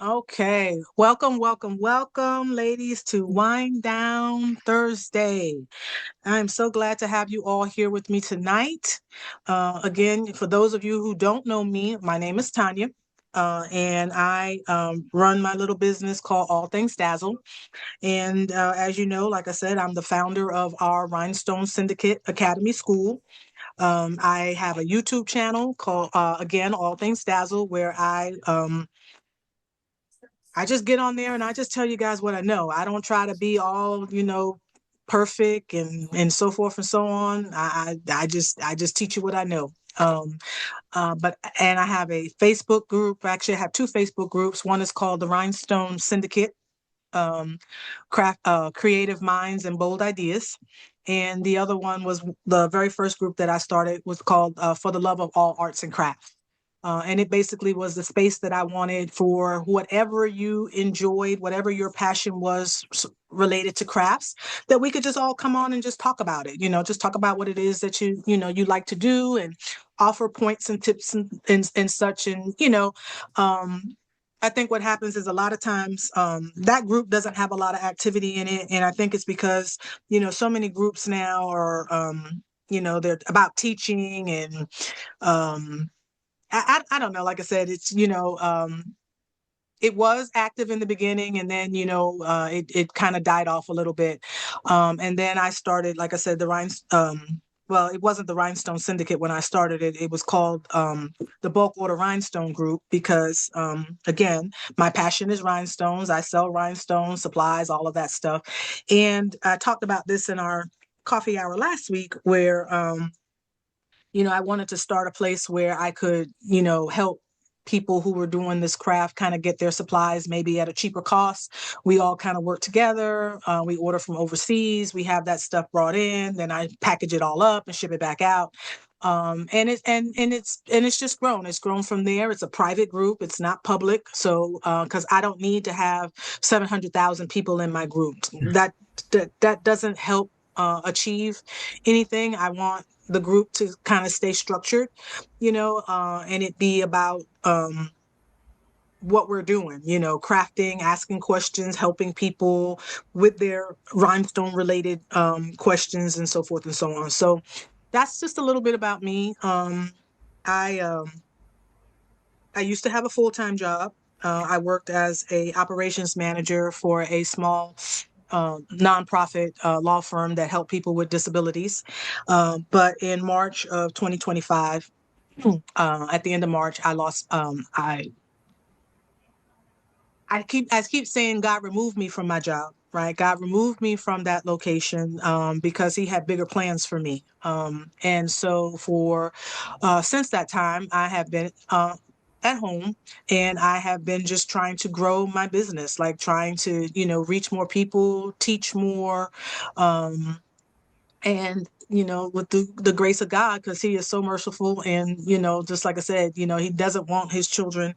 Okay, welcome, ladies, to Wind Down Thursday. I'm so glad to have you all here with me tonight. Again, for those of you who don't know me, my name is Tanya, and I run my little business called All Things Dazzle. And as you know, like I said, I'm the founder of our Rhinestone Syndicate Academy School. I have a YouTube channel called, again, All Things Dazzle, where I just get on there and I just tell you guys what I know. I don't try to be all, perfect and so forth and so on. I just teach you what I know. But I have a Facebook group. Actually, I have two Facebook groups. One is called the Rhinestone Syndicate, um, craft creative minds and bold ideas. And the other one was the very first group that I started was called For the Love of All Arts and Crafts. And it basically was the space that I wanted for whatever you enjoyed, whatever your passion was related to crafts, that we could just all come on and just talk about it, just talk about what it is that you like to do and offer points and tips and such. And, I think what happens is a lot of times that group doesn't have a lot of activity in it. And I think it's because, so many groups now are, they're about teaching and, I don't know. Like I said, it's it was active in the beginning, and then it kind of died off a little bit, and then I started, like I said, well, it wasn't the Rhinestone Syndicate when I started it. It was called the Bulk Order Rhinestone Group because, again, my passion is rhinestones. I sell rhinestones, supplies, all of that stuff, and I talked about this in our coffee hour last week, where I wanted to start a place where I could, help people who were doing this craft kind of get their supplies maybe at a cheaper cost. We all kind of work together. We order from overseas. We have that stuff brought in. Then I package it all up and ship it back out. And it's just grown. It's grown from there. It's a private group. It's not public. So because I don't need to have 700,000 people in my group. That doesn't help achieve anything. I want the group to kind of stay structured, and it be about what we're doing, crafting, asking questions, helping people with their rhinestone related questions and so forth and so on. So that's just a little bit about me. I I used to have a full-time job. I worked as a operations manager for a small nonprofit law firm that helped people with disabilities. But in March of 2025, at the end of March, I lost. I keep saying God removed me from my job. Right, God removed me from that location because He had bigger plans for me. And so for since that time, I have been at home, and I have been just trying to grow my business, like trying to reach more people, teach more, um, and with the grace of God, because He is so merciful, and just like I said, He doesn't want His children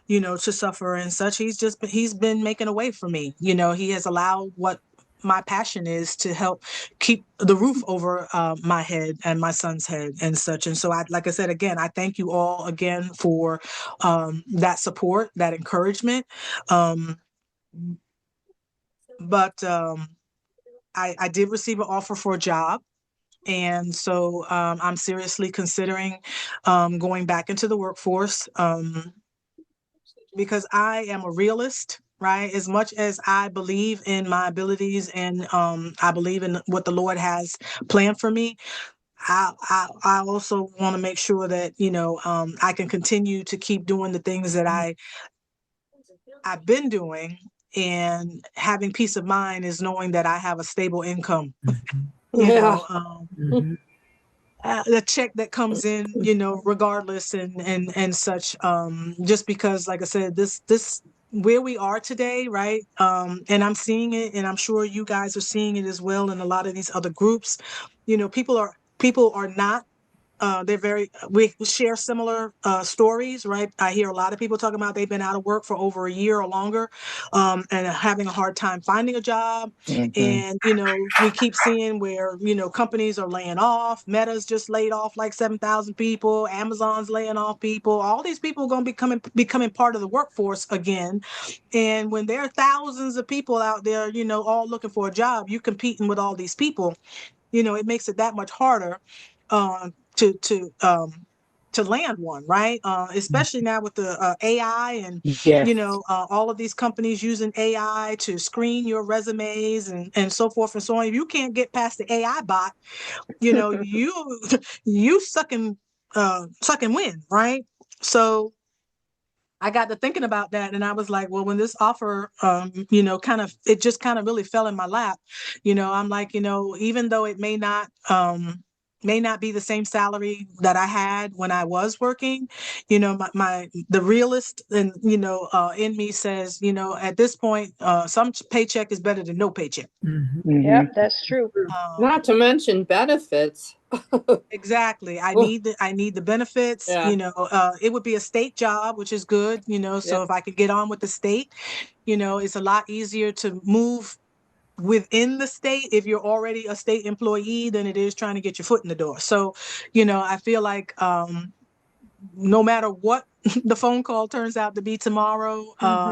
to suffer and such. He's been making a way for me. He has allowed what my passion is to help keep the roof over my head and my son's head and such. And so I like I said, again, I thank you all again for that support, that encouragement. um but I did receive an offer for a job. And so I'm seriously considering going back into the workforce, because I am a realist, right? As much as I believe in my abilities, and I believe in what the Lord has planned for me, I also want to make sure that I can continue to keep doing the things that I've been doing, and having peace of mind is knowing that I have a stable income. You Yeah. know, the check that comes in, regardless, and such. Just because, like I said, this where we are today, right? And I'm seeing it, and I'm sure you guys are seeing it as well in a lot of these other groups. People are not we share similar stories, right? I hear a lot of people talking about they've been out of work for over a year or longer, and having a hard time finding a job. And, we keep seeing where, companies are laying off. Meta's just laid off like 7,000 people. Amazon's laying off people. All these people are going to be becoming part of the workforce again. And when there are thousands of people out there, all looking for a job, you competing with all these people, it makes it that much harder to land one, right? Especially now with the AI and all of these companies using AI to screen your resumes and so forth and so on. If you can't get past the AI bot, you sucking wind, right? So I got to thinking about that, and I was like, well, when this offer, it just kind of really fell in my lap. I'm like, even though it may not be the same salary that I had when I was working, the realist and in me says, at this point, some paycheck is better than no paycheck. Yep, that's true. Not to mention benefits. Exactly. I need the benefits. It would be a state job, which is good. So if I could get on with the state, it's a lot easier to move within the state if you're already a state employee than it is trying to get your foot in the door. So, I feel like no matter what the phone call turns out to be tomorrow,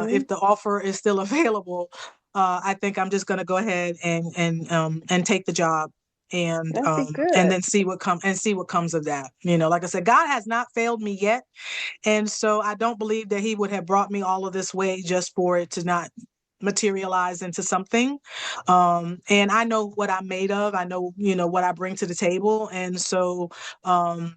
if the offer is still available, I think I'm just going to go ahead and take the job and then see what comes of that. Like I said, God has not failed me yet, and so I don't believe that He would have brought me all of this way just for it to not materialize into something. And I know what I'm made of. I know what I bring to the table, and so I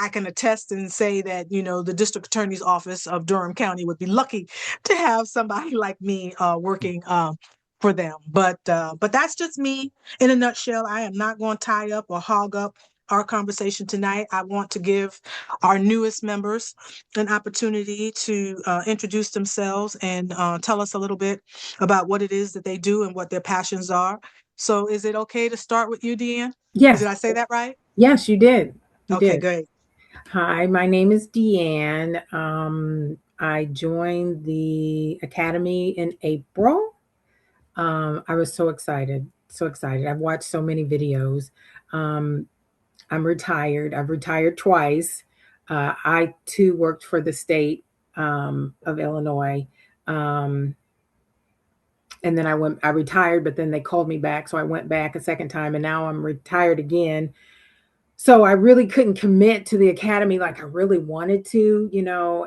can attest and say that, the district attorney's office of Durham County would be lucky to have somebody like me working for them. But that's just me in a nutshell. I am not going to tie up or hog up our conversation tonight. I want to give our newest members an opportunity to introduce themselves and tell us a little bit about what it is that they do and what their passions are. So is it okay to start with you, Deanne? Yes. Did I say that right? Yes, you did. Okay, great. Hi, my name is Deanne. I joined the Academy in April. I was so excited, so excited. I've watched so many videos. I'm retired. I've retired twice. I too worked for the state of Illinois. And then I retired, but then they called me back. So I went back a second time, and now I'm retired again. So I really couldn't commit to the academy like I really wanted to,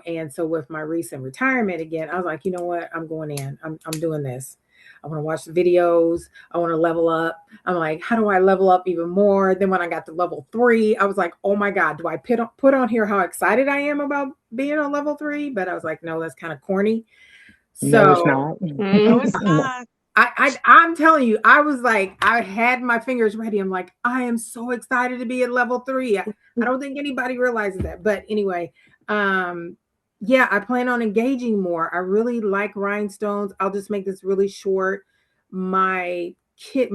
and so with my recent retirement again, I was like, you know what, I'm going in, I'm doing this. I want to watch the videos. I want to level up. I'm like, how do I level up even more? Then when I got to level 3, I was like, oh my God, do I put on here how excited I am about being on level 3? But I was like, no, that's kind of corny. No, it's not. No, it's not. I'm telling you, I was like, I had my fingers ready. I'm like, I am so excited to be at level 3. I don't think anybody realizes that. But anyway, yeah, I plan on engaging more. I really like rhinestones. I'll just make this really short. My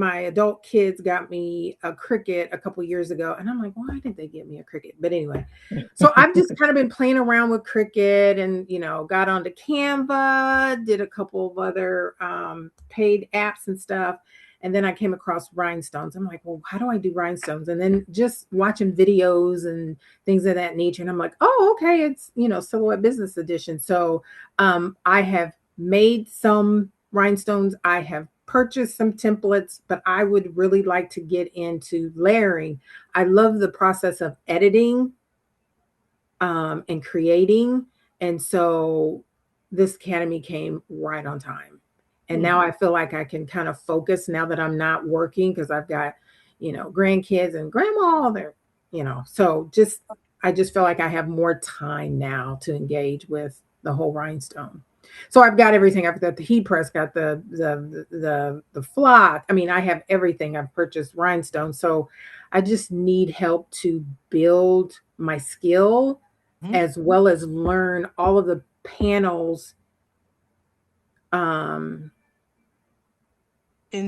adult kids got me a Cricut a couple years ago, and I'm like, why did they get me a Cricut? But anyway, so I've just kind of been playing around with Cricut, and got onto Canva, did a couple of other paid apps and stuff, and then I came across rhinestones. I'm like, well, how do I do rhinestones? And then just watching videos and things of that nature, and I'm like, oh, okay, it's Silhouette Business Edition. So I have made some rhinestones. I have purchased some templates, but I would really like to get into layering. I love the process of editing and creating. And so this academy came right on time. And now I feel like I can kind of focus now that I'm not working, because I've got, grandkids and grandma there, so I just feel like I have more time now to engage with the whole rhinestone. So I've got everything. I've got the heat press, got the flock. I mean, I have everything. I've purchased rhinestones. So I just need help to build my skill as well as learn all of the panels in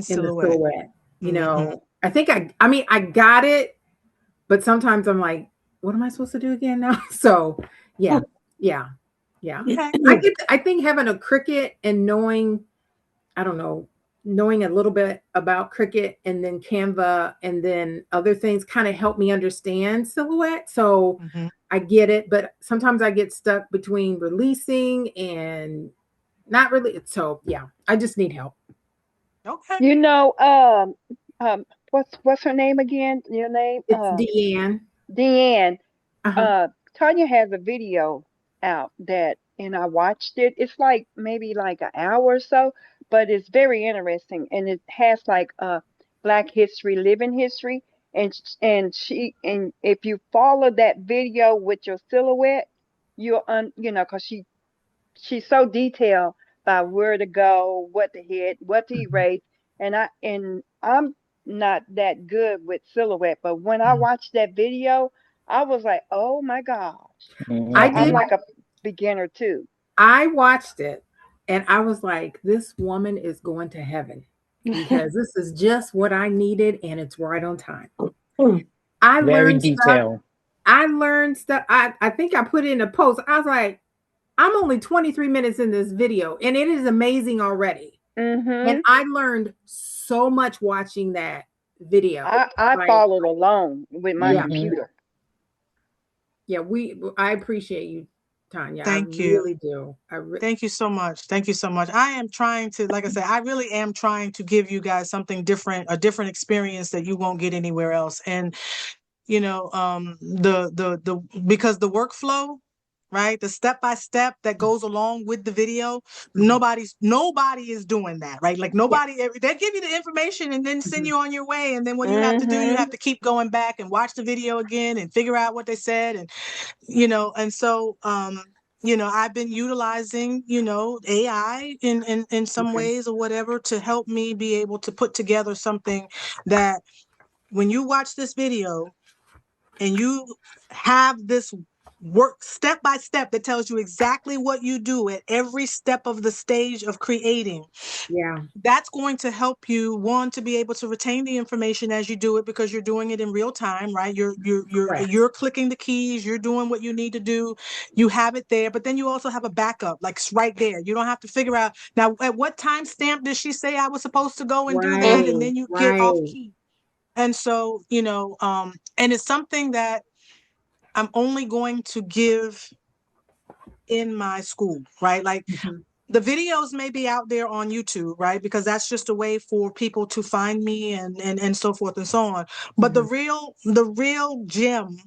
Silhouette. the Silhouette. I think I got it, but sometimes I'm like, what am I supposed to do again now? So yeah. Okay. I think having a Cricut and knowing, I don't know, knowing a little bit about Cricut and then Canva and then other things kind of help me understand Silhouette. So Mhm. I get it, but sometimes I get stuck between releasing and not really. So yeah, I just need help. Okay. You know, what's her name again? Your name? It's Deanne. Deanne. Uh-huh. Tanya has a video out that, and I watched it. It's like maybe like an hour or so, but it's very interesting, and it has like Black history, living history, and if you follow that video with your silhouette, you know, because she's so detailed by where to go, what to hit, what to Mhm. erase, and I'm not that good with silhouette, but when I Mhm. watched that video, I was like, oh my gosh. I So did. I'm Mhm. like a beginner too. I watched it and I was like, this woman is going to heaven because this is just what I needed and it's right on time. I Very learned stuff. detailed. I think I put in a post. I was like, I'm only 23 minutes in this video and it is amazing already. And Hmm. I learned so much watching that video. I Like, followed along with my yeah, Hmm. computer. yeah, I appreciate you, Tanya. I Thank you. really do. Thank you so much. Thank you so much. I am trying to, like I said, I really am trying to give you guys something different, a different experience that you won't get anywhere else. And because the workflow, right, the step by step that goes along with the video, Mhm. nobody is doing that, right? Like Yeah. they give you the information and then send Mhm. you on your way, and then what you have to do, you Hmm. have to keep going back and watch the video again and figure out what they said, and and so I've been utilizing AI in some Okay. ways or whatever to help me be able to put together something that when you watch this video and you have this work step by step that tells you exactly what you do at every step of the stage of creating, Yeah. that's going to help you, one, to be able to retain the information as you do it, because you're doing it in real time, right? Correct. You're clicking the keys, you're doing what you need to do, you have it there, but then you also have a backup, like it's right there. You don't have to figure out, now at what time stamp did she say I was supposed to go and do that, and Right. then you get off Right. key. And so, and it's something that I'm only going to give in my school, right? Like Mhm. the videos may be out there on YouTube, right? Because that's just a way for people to find me and so forth and so on. But Mhm. the real gem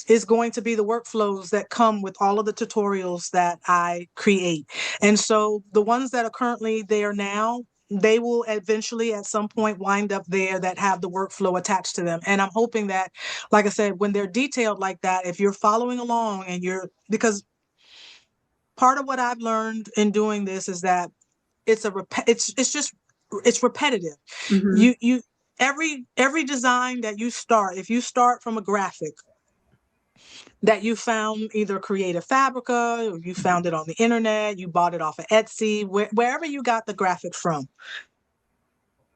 is going to be the workflows that come with all of the tutorials that I create. And so the ones that are currently there now, they will eventually at some point wind up there that have the workflow attached to them. And I'm hoping that, like I said, when they're detailed like that, if you're following along because part of what I've learned in doing this is that it's repetitive. Mhm. You every design that you start, if you start from a graphic that you found either Creative Fabrica, or you found it on the internet, you bought it off of Etsy, wherever you got the graphic from,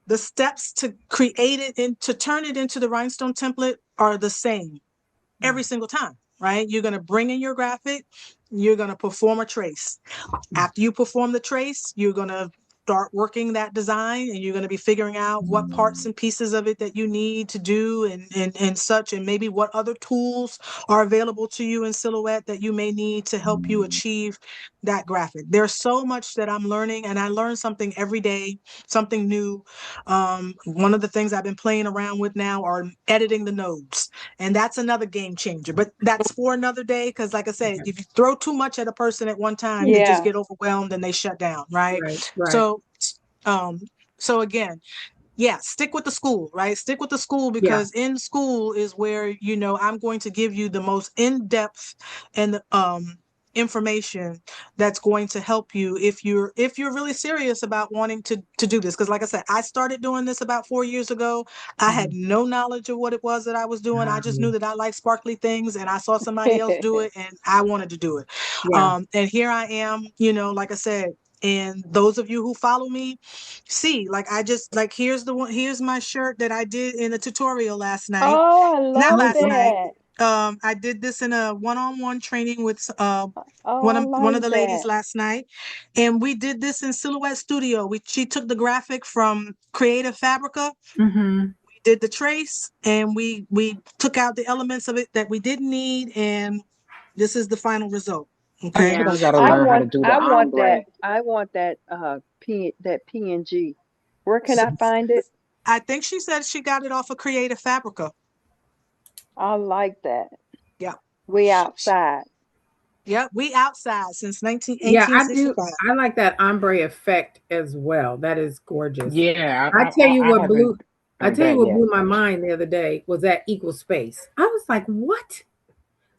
the steps to create it and to turn it into the rhinestone template are the same every single time, right? You're going to bring in your graphic, you're going to perform a trace. After you perform the trace, you're going to start working that design, and you're going to be figuring out what parts and pieces of it that you need to do and such, and maybe what other tools are available to you in Silhouette that you may need to help you achieve that graphic. There's so much that I'm learning, and I learn something every day, something new. One of the things I've been playing around with now are editing the nodes, and that's another game changer, but that's for another day, because like I said, Okay. if you throw too much at a person at one time, they just Yeah. get overwhelmed and they shut down, right? Right. Right. So um so again, yeah, stick with the school, right? Stick with the school, Yeah. because in school is where I'm going to give you the most in-depth and information that's going to help you if you're really serious about wanting to do this. Because like I said, I started doing this about 4 years ago. I had Mhm. no knowledge of what it was that I was doing. I just knew that I liked sparkly things, and I saw somebody else do it and I wanted to do it. Yeah. And here I am, like I said, And those of you who follow me see, like, I just, like, here's my shirt that I did in a tutorial last night. Oh, I Not love last night. that. I did this in a one-on-one training with Oh, one I of like the ladies that. last night, and we did this in Silhouette Studio. She took the graphic from Creative Fabrica, Mhm. did the trace, and we took out the elements of it that we didn't need, and this is the final result. I Okay. still Yeah. gotta learn how to do the I want ombre. that. I want that PNG. Where can I find it? I think she said she got it off of Creative Fabrica. I like that. Yeah. We outside. Yeah, we outside since 19, Yeah, I do. 1865. I like that ombre effect as well. That is gorgeous. Yeah, I tell you I what haven't blew I done tell you that what yet. blew my mind the other day was that equal space. I was like, what?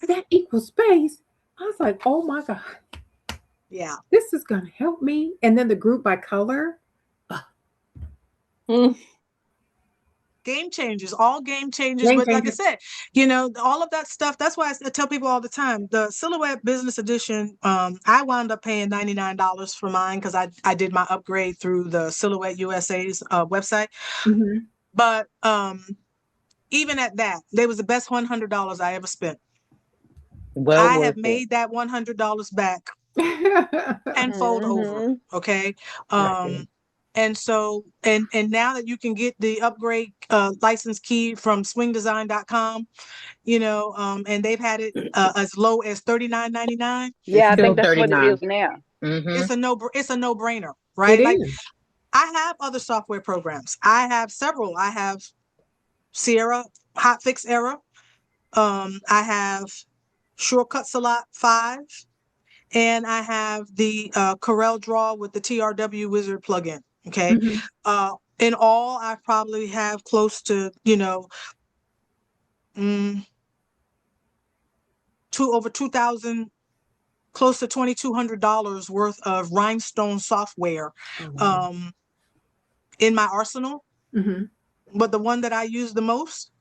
That equal space? I was like, oh my God, Yeah. this is gonna help me. And then the group by color. Mm. Game changers, all game changers. Game But like I changer. said, all of that stuff, that's why I tell people all the time, the Silhouette Business Edition, I wound up paying $99 for mine because I did my upgrade through the Silhouette USA's website. Mhm. But even at that, they was the best $100 I ever spent. Well I have worth it. made that $100 back Right. tenfold over. Mm-hmm. Okay. And so, and now that you can get the upgrade license key from swingdesign.com, and they've had it as low as $39.99. It's Yeah, I think still that's what it 39. is now. Mm-hmm. It's a no-brainer, It right? Like, is. I have other software programs. I have several. I have Sierra Hotfix Era. I have Shortcut a Lot 5. And I have the Corel Draw with the TRW Wizard plugin. Okay. Mhm. In all, I probably have close to, mm, over 2,000, close to $2,200 worth of Rhinestone software Oh, wow. um, in my arsenal. Mhm. But the one that I use the most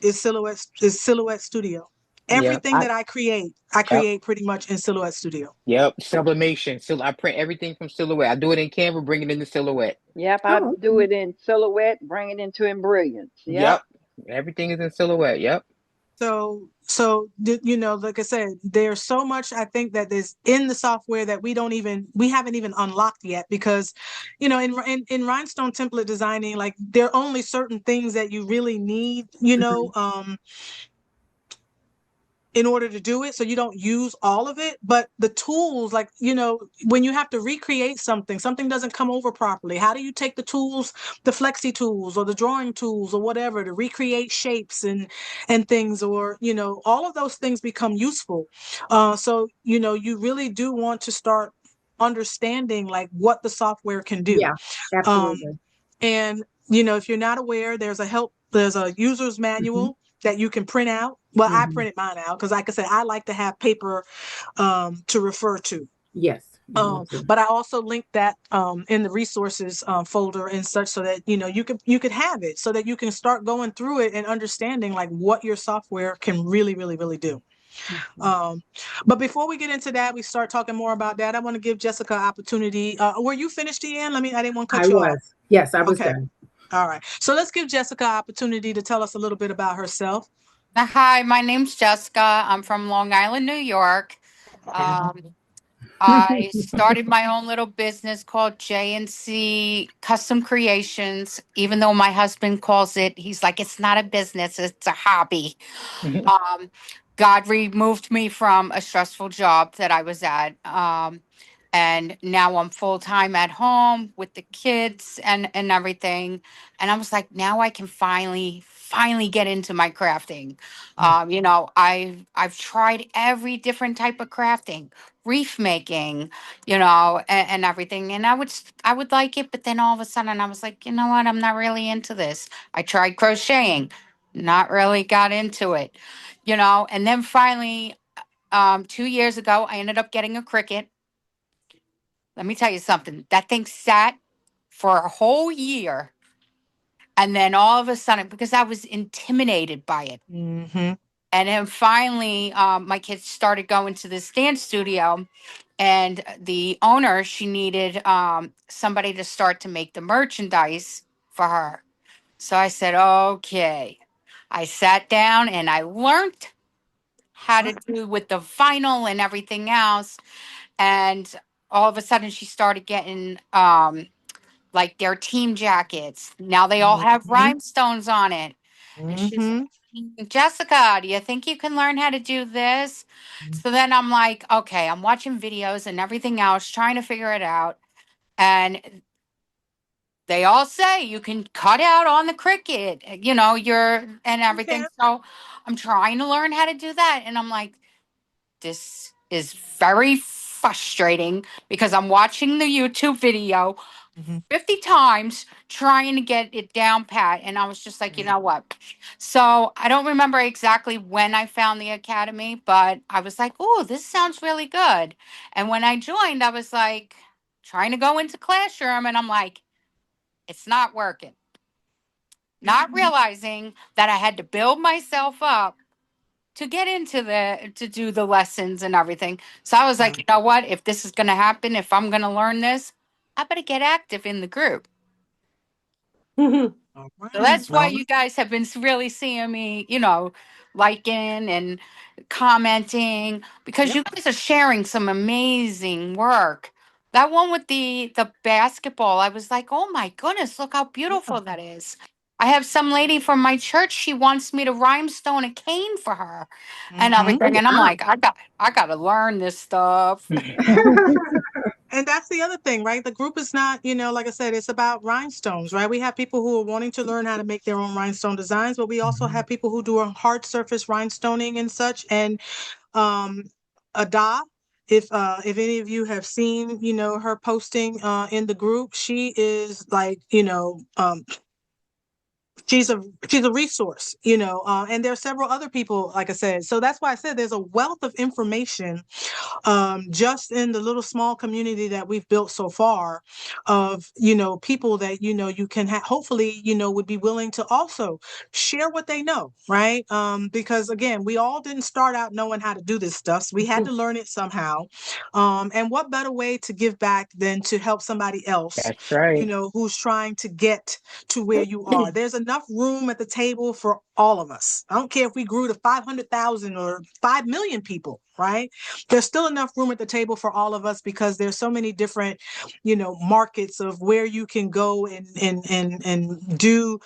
is Silhouette Studio. Yep. Everything that I Yep. create pretty much in Silhouette Studio. Yep. Sublimation. So I print everything from Silhouette. I do it in Canva, bring it into Silhouette. Yep, I Oh, do okay. it in Silhouette, bring it into in Brilliance. Yep. Yep. Everything is in Silhouette. Yep. Like I said, there's so much I think that is in the software that we haven't even unlocked yet because, in Rhinestone template designing, like there are only certain things that you really need, Mhm. in order to do it. So you don't use all of it, but the tools, like, when you have to recreate something doesn't come over properly. How do you take the tools, the flexi tools or the drawing tools or whatever to recreate shapes and things, or, all of those things become useful. So, you really do want to start understanding like what the software can do. Yeah, Um, absolutely. and, if you're not aware, there's a user's Mhm. manual that you can print out. Well, I Mhm. printed mine out because, like I said, I like to have paper to refer to. Yes, me too. But I also linked that in the resources folder and such, so that you could have it, so that you can start going through it and understanding like what your software can really, really, really do. Mhm. But before we get into that, we start talking more about that. I want to give Jessica an opportunity. Were you finished, Deanne? I didn't want to cut I you off. was. Yes, I was Okay. done. All right. So let's give Jessica an opportunity to tell us a little bit about herself. Hi, my name's Jessica. I'm from Long Island, New York. I started my own little business called J&C Custom Creations. Even though my husband calls it, he's like, it's not a business, it's a hobby. Um, God removed me from a stressful job that I was at. And now I'm full time at home with the kids and everything. And I was like, now I can finally get into my crafting. I've tried every different type of crafting, reef making, and everything. And I would like it, but then all of a sudden I was like, you know what? I'm not really into this. I tried crocheting, not really got into it, and then finally, 2 years ago, I ended up getting a Cricut. Let me tell you something. That thing sat for a whole year. And then all of a sudden, because I was intimidated by it. Mm-hmm. And then finally, my kids started going to this dance studio, and the owner, she needed somebody to start to make the merchandise for her. So I said, okay. I sat down and I learned how to do with the vinyl and everything else. And all of a sudden, she started getting like their team jackets. Now they all have Mm-hmm. rhinestones on it. And she's Mm-hmm. like, Jessica, do you think you can learn how to do this? So then I'm like, okay, I'm watching videos and everything else, trying to figure it out. And they all say you can cut out on the Cricut, your and everything. Okay. So I'm trying to learn how to do that. And I'm like, this is very frustrating because I'm watching the YouTube video Mm-hmm. 50 times trying to get it down pat. And I was just like, you know what? So I don't remember exactly when I found the academy, but I was like, oh, this sounds really good. And when I joined, I was like, trying to go into classroom, and I'm like, it's not working. Not realizing that I had to build myself up to get into to do the lessons and everything. So I was like, Right. you know what? If this is going to happen, if I'm going to learn this, I better get active in the group. All So right. that's why Well, you guys have been really seeing me, liking and commenting, because yep. you guys are sharing some amazing work. That one with the basketball, I was like, "Oh my goodness, look how Yeah. beautiful that is." I have some lady from my church, she wants me to rhinestone a cane for her and Mm-hmm. everything. And I'm like, I got to learn this stuff. And that's the other thing, right? The group is not, like I said, it's about rhinestones, right? We have people who are wanting to learn how to make their own rhinestone designs, but we also have people who do a hard surface rhinestoning and such. And Ada, if any of you have seen, her posting in the group, she is like, she's a resource, and there are several other people, like I said. So that's why I said there's a wealth of information just in the little small community that we've built so far of, people that, you can hopefully, would be willing to also share what they know, right? Because again, we all didn't start out knowing how to do this stuff. So we had to learn it somehow. And what better way to give back than to help somebody else, That's right. who's trying to get to where you are. There's enough room at the table for all of us. I don't care if we grew to 500,000 or 5 million people, right? There's still enough room at the table for all of us because there's so many different, markets of where you can go and do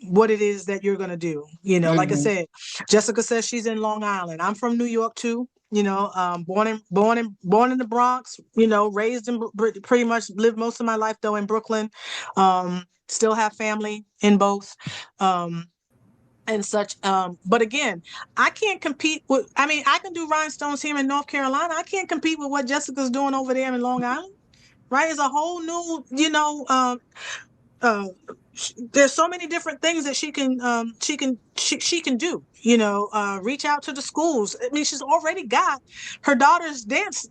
what it is that you're going to do. Like I Hmm. said, Jessica says she's in Long Island. I'm from New York too. Born in the Bronx, raised in pretty much lived most of my life though in Brooklyn. Still have family in both. And such. But again, I can't compete with, I can do rhinestones here in North Carolina. I can't compete with what Jessica's doing over there in Long Island, right? It's a whole new, uh, there's so many different things that she can do, reach out to the schools. I mean, she's already got her daughter's dance,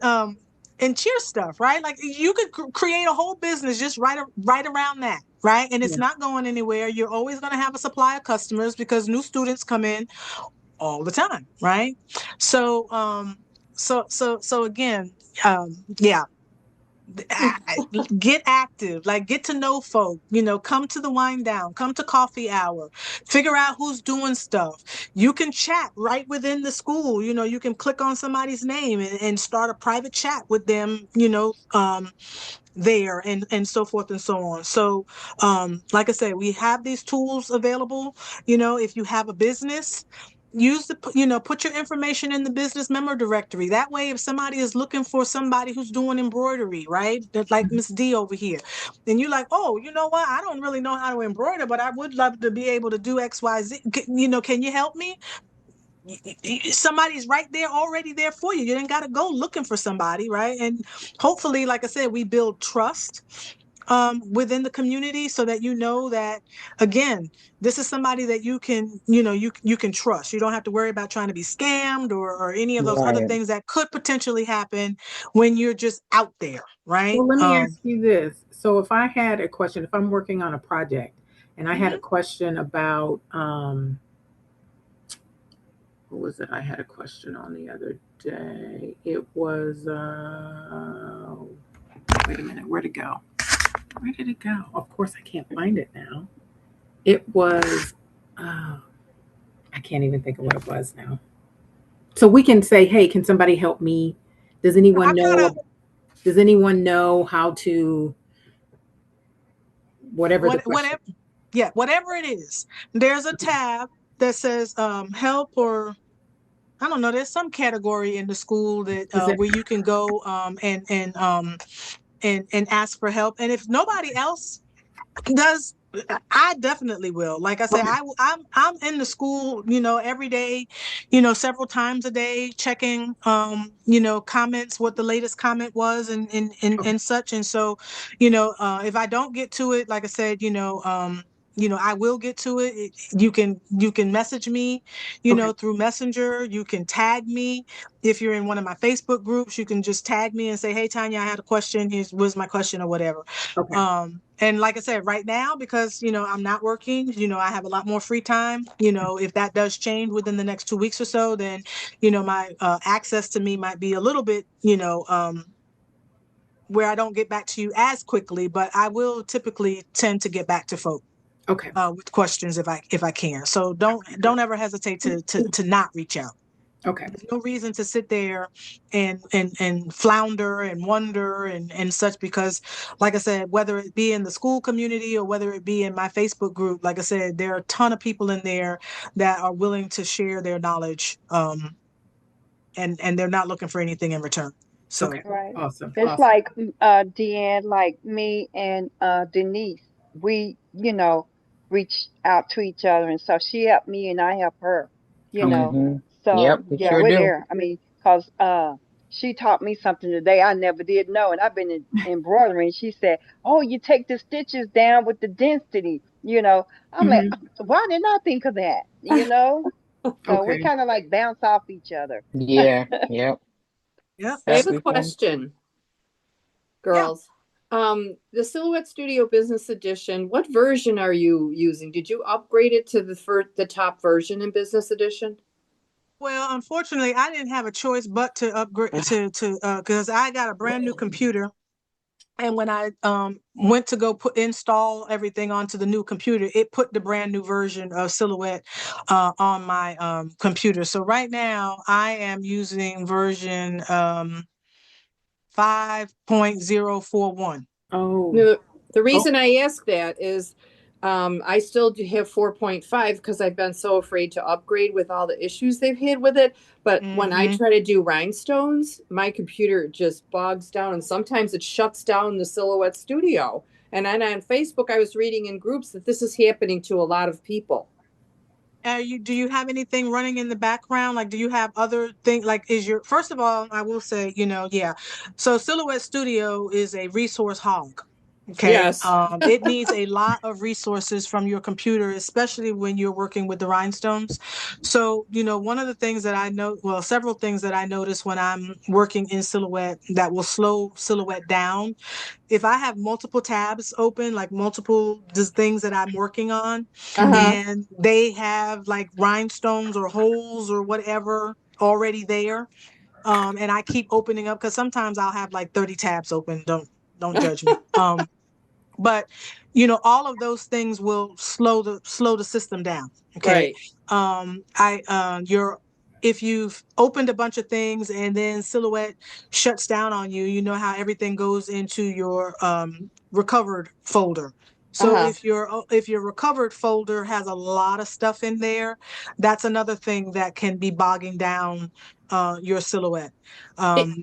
and cheer stuff, right? Like you could create a whole business just right around that. Right. And it's not going anywhere. You're always going to have a supply of customers because new students come in all the time. Right. So, so again, yeah, get active, like get to know folk, come to the wind down, come to coffee hour, figure out who's doing stuff. You can chat right within the school, you can click on somebody's name and start a private chat with them, there and so forth and so on. So like I said, we have these tools available. If you have a business, use put your information in the business memo directory. That way, if somebody is looking for somebody who's doing embroidery, right, like Miss D over here, and you're like, oh, you know what, I don't really know how to embroider, but I would love to be able to do XYZ. Can you help me? Somebody's right there, already there for you. You didn't got to go looking for somebody, right? And hopefully, like I said, we build trust within the community so that that again, this is somebody that you can, you can trust. You don't have to worry about trying to be scammed or any of those other Right. things that could potentially happen when you're just out there, right? Well, let me ask you this. So if I had a question, if I'm working on a project and I had a Mhm. question about what was it? I had a question on the other day. It was, wait a minute, where'd it go? Where did it go? Of course, I can't find it now. It was, I can't even think of what it was now. So we can say, hey, can somebody help me? Does anyone know how to, whatever the question. Whatever it is, there's a tab that says help, or I don't know, there's some category in the school that where you can go and ask for help. And if nobody else does, I definitely will. Like I say, I'm in the school, every day, several times a day, checking, comments, what the latest comment was, and such. And so, if I don't get to it, like I said, I will get to it. You can message me, through Messenger. You can tag me. If you're in one of my Facebook groups, you can just tag me and say, "Hey, Tanya, I had a question. Here's my question," or whatever. Okay. And like I said, right now, because, I'm not working, I have a lot more free time. If that does change within the next 2 weeks or so, then, my access to me might be a little bit, where I don't get back to you as quickly, but I will typically tend to get back to folk. Okay. With questions if I can. So don't ever hesitate to not reach out. Okay. There's no reason to sit there and flounder and wonder and such, because like I said, whether it be in the school community or whether it be in my Facebook group, like I said, there are a ton of people in there that are willing to share their knowledge, and they're not looking for anything in return. So Okay. Right. Awesome. It's like Deanne, like me and Denise. We, reach out to each other, and so she helped me and I help her. You Okay. know, Mm-hmm. so Yep, we yeah, sure we're do. there. I mean, cause she taught me something today I never did know, and I've been in embroidery. And she said, "Oh, you take the stitches down with the density." I'm like, Mhm. why didn't I think of that? So we Okay. kind of like bounce off each other. Yeah, yep. yeah. I have Yep, a we can. question, Yeah. girls. The Silhouette Studio Business Edition, what version are you using? Did you upgrade it to the top version in Business Edition? Well, unfortunately, I didn't have a choice but to upgrade to because I got a brand new computer. And when I went to go install everything onto the new computer, it put the brand new version of Silhouette on my computer. So right now I am using version 5.041. Oh. The reason I ask that is I still do have 4.5 because I've been so afraid to upgrade with all the issues they've had with it. But when I try to do rhinestones, my computer just bogs down, and sometimes it shuts down the Silhouette Studio. And then on Facebook, I was reading in groups that this is happening to a lot of people. Do you have anything running in the background? Like, do you have other things? Like, first of all, I will say, yeah. So Silhouette Studio is a resource hog. Okay. Yes. It needs a lot of resources from your computer, especially when you're working with the rhinestones. So, one of the things that several things that I notice when I'm working in Silhouette that will slow Silhouette down. If I have multiple tabs open, like multiple things that I'm working on, and they have like rhinestones or holes or whatever already there, and I keep opening up, because sometimes I'll have like 30 tabs open. Don't judge me. But all of those things will slow the system down. Okay. Right. If you've opened a bunch of things and then Silhouette shuts down on you, you know how everything goes into your recovered folder. So if your recovered folder has a lot of stuff in there, that's another thing that can be bogging down your Silhouette.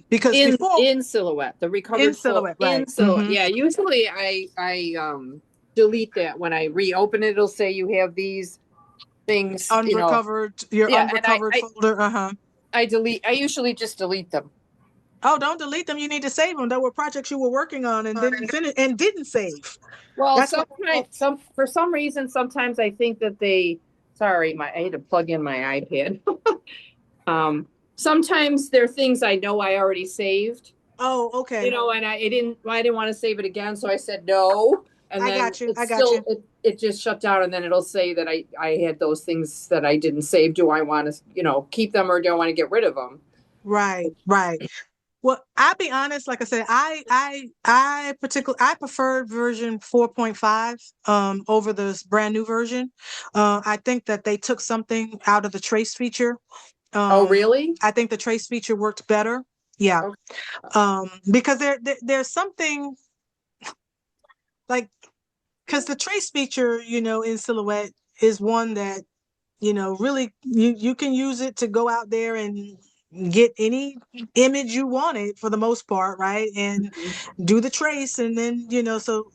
Because in Silhouette, the recovered in Silhouette, right? in Silhouette. Yeah, usually I delete that when I reopen it. It'll say you have these things, Unrecovered, Yeah, unrecovered folder. I usually just delete them. Oh, don't delete them. You need to save them. There were projects you were working on and didn't finish and didn't save. Well, That's sometimes, for some reason, sometimes I think that I had to plug in my iPad. Sometimes there are things I know I already saved. Oh, okay. And I didn't want to save it again, so I said no. and I then got you. it's I got still you. it just shut down, and then it'll say that I had those things that I didn't save. Do I want to keep them, or do I want to get rid of them? Right, right. Well, I'll be honest, like I said, I preferred version 4.5 over this brand new version. I think that they took something out of the trace feature. Oh, really? I think the trace feature worked better. Yeah. Okay. Because there's something like, because the trace feature, in Silhouette is one that, really you can use it to go out there and get any image you wanted for the most part, right? And do the trace, and then, so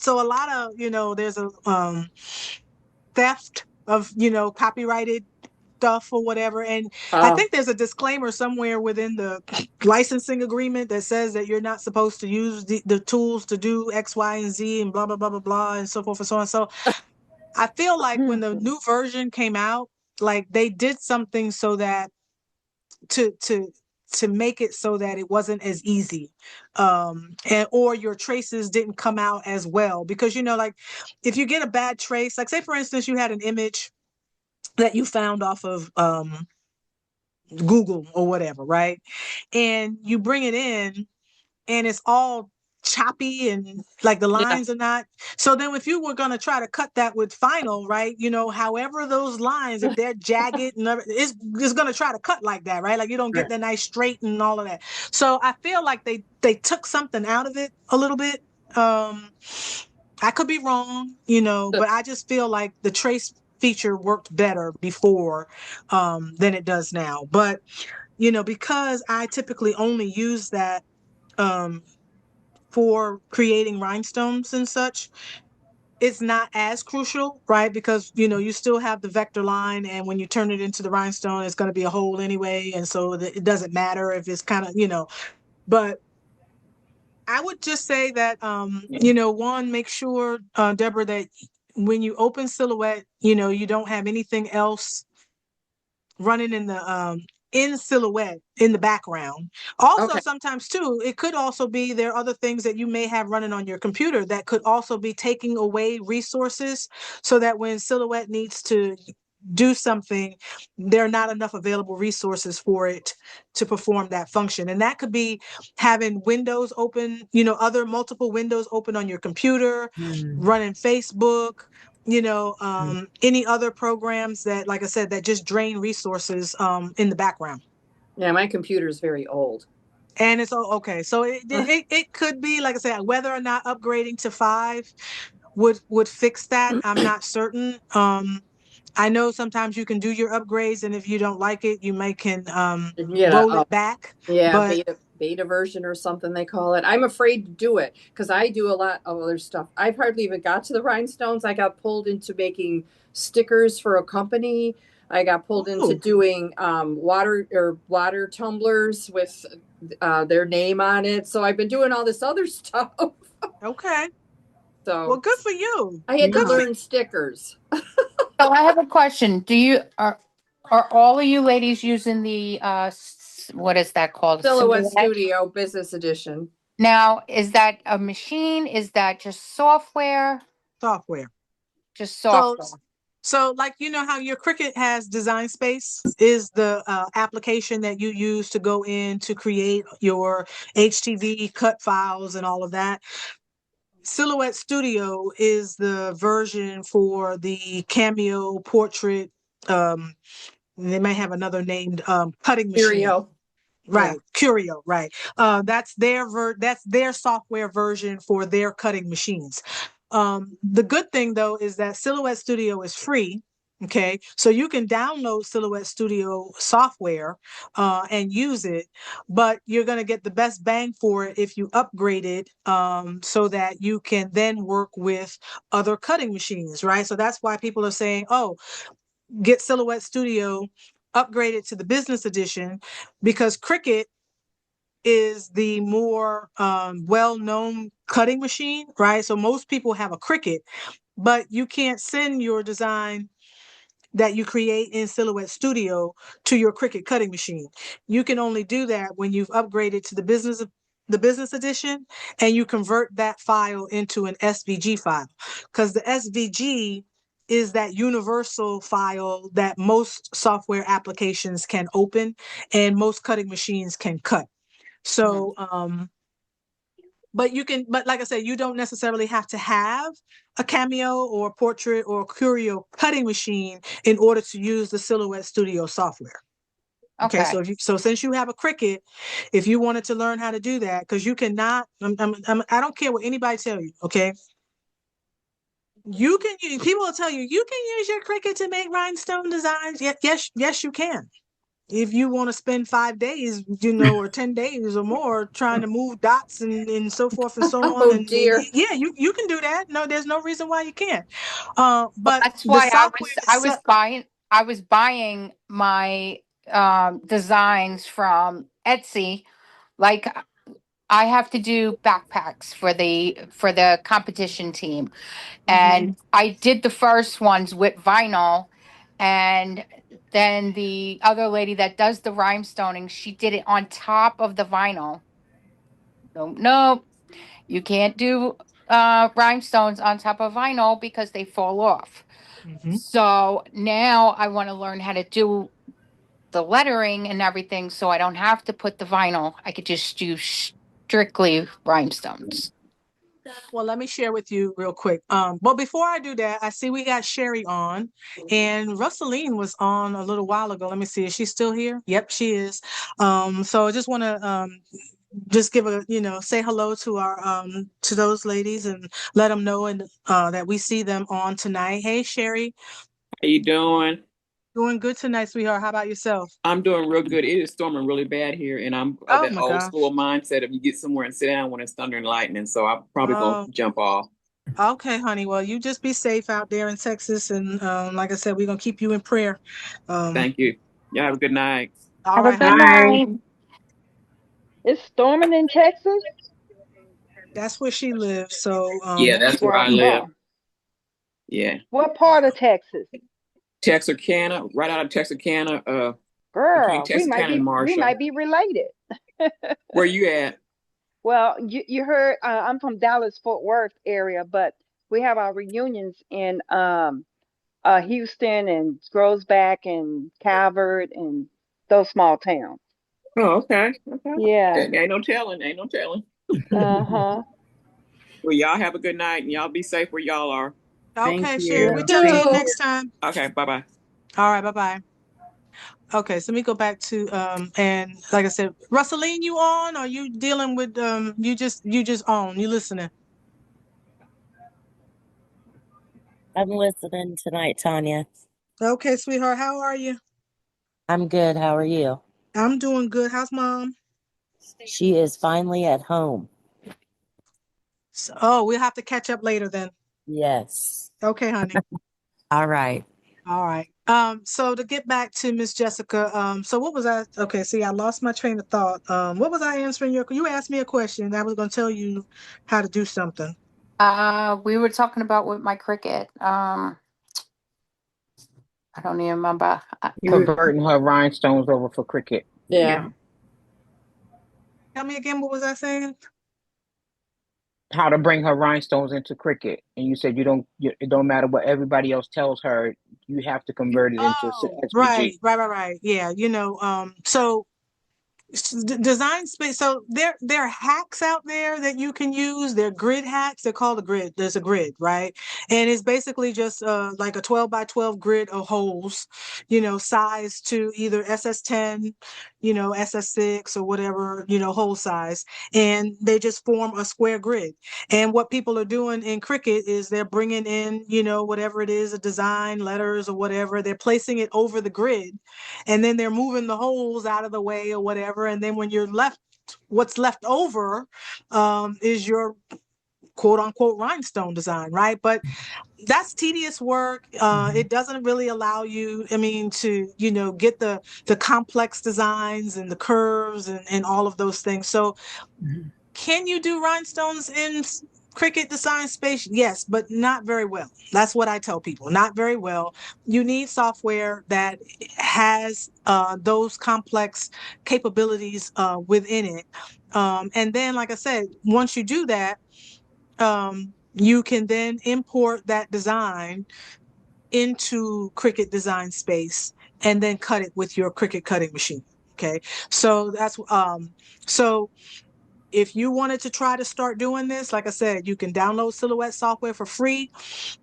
a lot of, there's a theft of, copyrighted stuff or whatever. And I Oh, think there's a disclaimer somewhere within the licensing agreement that says that you're not supposed to use the tools to do X, Y, and Z and blah, blah, blah, blah, blah, and so forth and so on. So I feel like when the new version came out, like they did something so that to make it so that it wasn't as easy, and or your traces didn't come out as well, because like if you get a bad trace, like say for instance you had an image that you found off of Google or whatever, right? And you bring it in and it's all choppy and like the yeah, lines are not. So then if you were going to try to cut that with Final, right? However those lines, if they're jagged and it's going to try to cut like that, right? Like you don't get right. the nice straight and all of that. So I feel like they took something out of it a little bit. I could be wrong, but I just feel like the trace feature worked better before than it does now. But because I typically only use that um for creating rhinestones and such, it's not as crucial, right? Because you still have the vector line, and when you turn it into the rhinestone, it's going to be a hole anyway, and so it doesn't matter if it's kind of But I would just say that one, make sure, Deborah, that when you open Silhouette, you don't have anything else running in Silhouette in the background. Also, Okay. sometimes too, it could also be there are other things that you may have running on your computer that could also be taking away resources, so that when Silhouette needs to do something, there are not enough available resources for it to perform that function. And that could be having windows open, other multiple windows open on your computer, running Facebook, any other programs that, like I said, that just drain resources in the background. Yeah, my computer is very old. And it's all okay. So it could be, like I said, whether or not upgrading to 5 would fix that. I'm not certain. I know sometimes you can do your upgrades, and if you don't like it, you can Yeah. roll it back. Yeah, But beta version or something they call it. I'm afraid to do it because I do a lot of other stuff. I've hardly even got to the rhinestones. I got pulled into making stickers for a company. I got pulled into ooh, doing water tumblers with their name on it. So I've been doing all this other stuff. okay. Well, So good for you. I had to Good for learn stickers. So I have a question. Are all of you ladies using the what is that called? Silhouette Silhouette? Studio Business Edition. Now, is that a machine? Is that just software? software. Just So software. So, like, how your Cricut has Design Space is the application that you use to go in to create your HTV cut files and all of that. Silhouette Studio is the version for the Cameo portrait. Um, they may have another named cutting machine. Curio. Yeah. Right, Curio, right. That's their software version for their cutting machines. The good thing though is that Silhouette Studio is free. Okay, so you can download Silhouette Studio software and use it, but you're going to get the best bang for it if you upgrade it, so that you can then work with other cutting machines, right? So that's why people are saying, oh, get Silhouette Studio, upgrade it to the business edition, because Cricut is the more well-known cutting machine, right? So most people have a Cricut, but you can't send your design that you create in Silhouette Studio to your Cricut cutting machine. You can only do that when you've upgraded to the the business edition, and you convert that file into an SVG file, because the SVG is that universal file that most software applications can open and most cutting machines can cut. So, but like I said, you don't necessarily have to have a Cameo or a Portrait or a Curio cutting machine in order to use the Silhouette Studio software. Okay, so since you have a Cricut, if you wanted to learn how to do that, because you cannot, I don't care what anybody tell you, okay? You can use, people will tell you, you can use your Cricut to make rhinestone designs. Yes, you can. If you want to spend 5 days, or 10 days or more trying to move dots and so forth and so on. Oh And dear. yeah, you can do that. No, there's no reason why you can't. But That's the why software I was buying my designs from Etsy. Like I have to do backpacks for the competition team. And I did the first ones with vinyl, and then the other lady that does the rhinestoning, she did it on top of the vinyl. No, you can't do rhinestones on top of vinyl because they fall off. So now I want to learn how to do the lettering and everything, so I don't have to put the vinyl. I could just do strictly rhinestones. Well, let me share with you real quick. But before I do that, I see we got Sherry on, and Russeline was on a little while ago. Let me see, is she still here? Yep, she is. So I just want to just give say hello to our to those ladies and let them know and that we see them on tonight. Hey, Sherry. How you doing? Doing good tonight, sweetheart. How about yourself? I'm doing real good. It is storming really bad here, and I'm of Oh that my old gosh. school mindset of you get somewhere and sit down when it's thunder and lightning. So I'm probably gonna jump off. Okay, honey. Well, you just be safe out there in Texas, and like I said, we're gonna keep you in prayer. Thank you. Y'all have a good night. All Have a right, good honey. Bye. night. It's storming in Texas. That's where she lives. So Yeah, that's where Well, I live. oh, Yeah, what part of Texas? Texarkana, right out of Texarkana, between Girl, Texarkana and we Marshall. might be related. Where you at? Well, you heard I'm from Dallas Fort Worth area, but we have our reunions in Houston and Groesbeck and Calvert and those small towns. Oh, okay, okay. Yeah. Ain't no telling. Ain't no telling. Uh-huh. Well, y'all have a good night, and y'all be safe where y'all are. Thank okay, Sherry. you. We'll talk to you Too. next time. Okay, bye bye. All right, bye-bye. Okay, so let me go back to and like I said, Russeline, you on? Or you dealing with you just on, you listening? I'm listening tonight, Tanya. Okay, sweetheart, how are you? I'm good. How are you? I'm doing good. How's mom? She is finally at home. Oh, we'll have to catch up later then. Yes. Okay, honey. All right. All right. So to get back to Miss Jessica, so what was I? Okay, see, I lost my train of thought. What was I answering you asked me a question, and I was going to tell you how to do something. We were talking about with my Cricut. I don't even remember. Converting her rhinestones over for Cricut. Yeah. Tell me again, what was I saying? How to bring her rhinestones into Cricut, and you said it don't matter what everybody else tells her, you have to convert it into Oh, SVG. right. Yeah, so design space. So there are hacks out there that you can use. They're grid hacks. They're called a grid. There's a grid, right? And it's basically just like a 12 by 12 grid of holes, size to either SS10, SS6 or whatever, hole size. And they just form a square grid. And what people are doing in Cricut is they're bringing in, whatever it is, a design, letters or whatever. They're placing it over the grid, and then they're moving the holes out of the way or whatever. And then when you're left, what's left over is your quote unquote rhinestone design, right? But that's tedious work. It doesn't really allow you, to, get the complex designs and the curves and all of those things. So can you do rhinestones in Cricut Design Space? Yes, but not very well. That's what I tell people. Not very well. You need software that has those complex capabilities within it. And then, like I said, once you do that, you can then import that design into Cricut Design Space and then cut it with your Cricut cutting machine. Okay. So that's, so if you wanted to try to start doing this, like I said, you can download Silhouette software for free.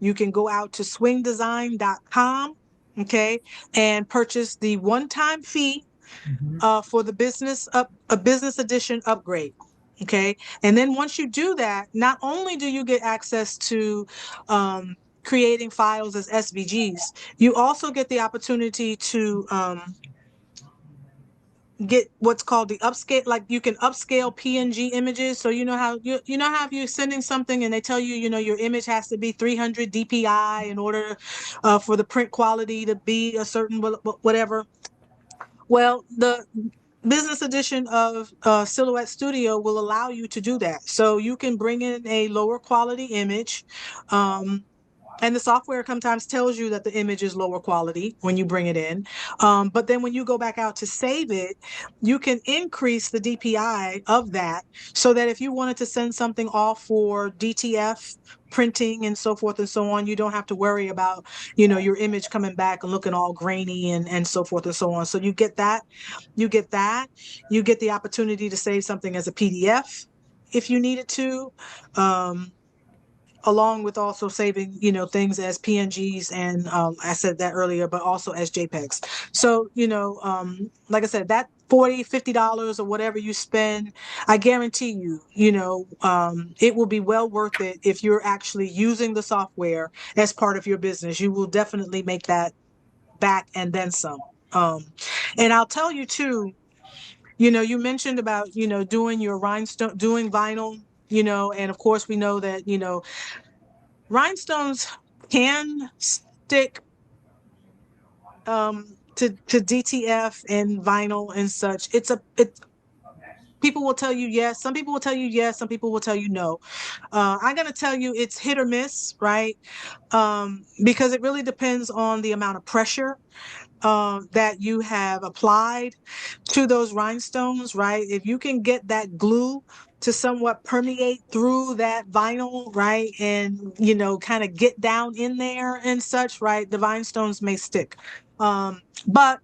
You can go out to swingdesign.com, okay, and purchase the one-time fee for the business edition upgrade. Okay. And then once you do that, not only do you get access to creating files as SVGs, you also get the opportunity to get what's called the upscale, like you can upscale PNG images. So you know how if you're sending something and they tell you, your image has to be 300 DPI in order for the print quality to be a certain whatever. Well, the business edition of Silhouette Studio will allow you to do that. So you can bring in a lower quality image. And the software sometimes tells you that the image is lower quality when you bring it in. But then when you go back out to save it, you can increase the DPI of that so that if you wanted to send something off for DTF printing and so forth and so on, you don't have to worry about, your image coming back and looking all grainy and so forth and so on. So you get that. You get the opportunity to save something as a PDF if you needed to. Along with also saving, things as PNGs and I said that earlier, but also as JPEGs. So, like I said, that $40, $50 or whatever you spend, I guarantee you, it will be well worth it if you're actually using the software as part of your business. You will definitely make that back and then some. And I'll tell you too, you mentioned about, doing your doing vinyl, and of course we know that, rhinestones can stick to DTF and vinyl and such. People will tell you yes, some people will tell you yes, some people will tell you no. I'm going to tell you it's hit or miss, right? Because it really depends on the amount of pressure that you have applied to those rhinestones, right? If you can get that glue to somewhat permeate through that vinyl, right, and kind of get down in there and such, right, the rhinestones may stick. But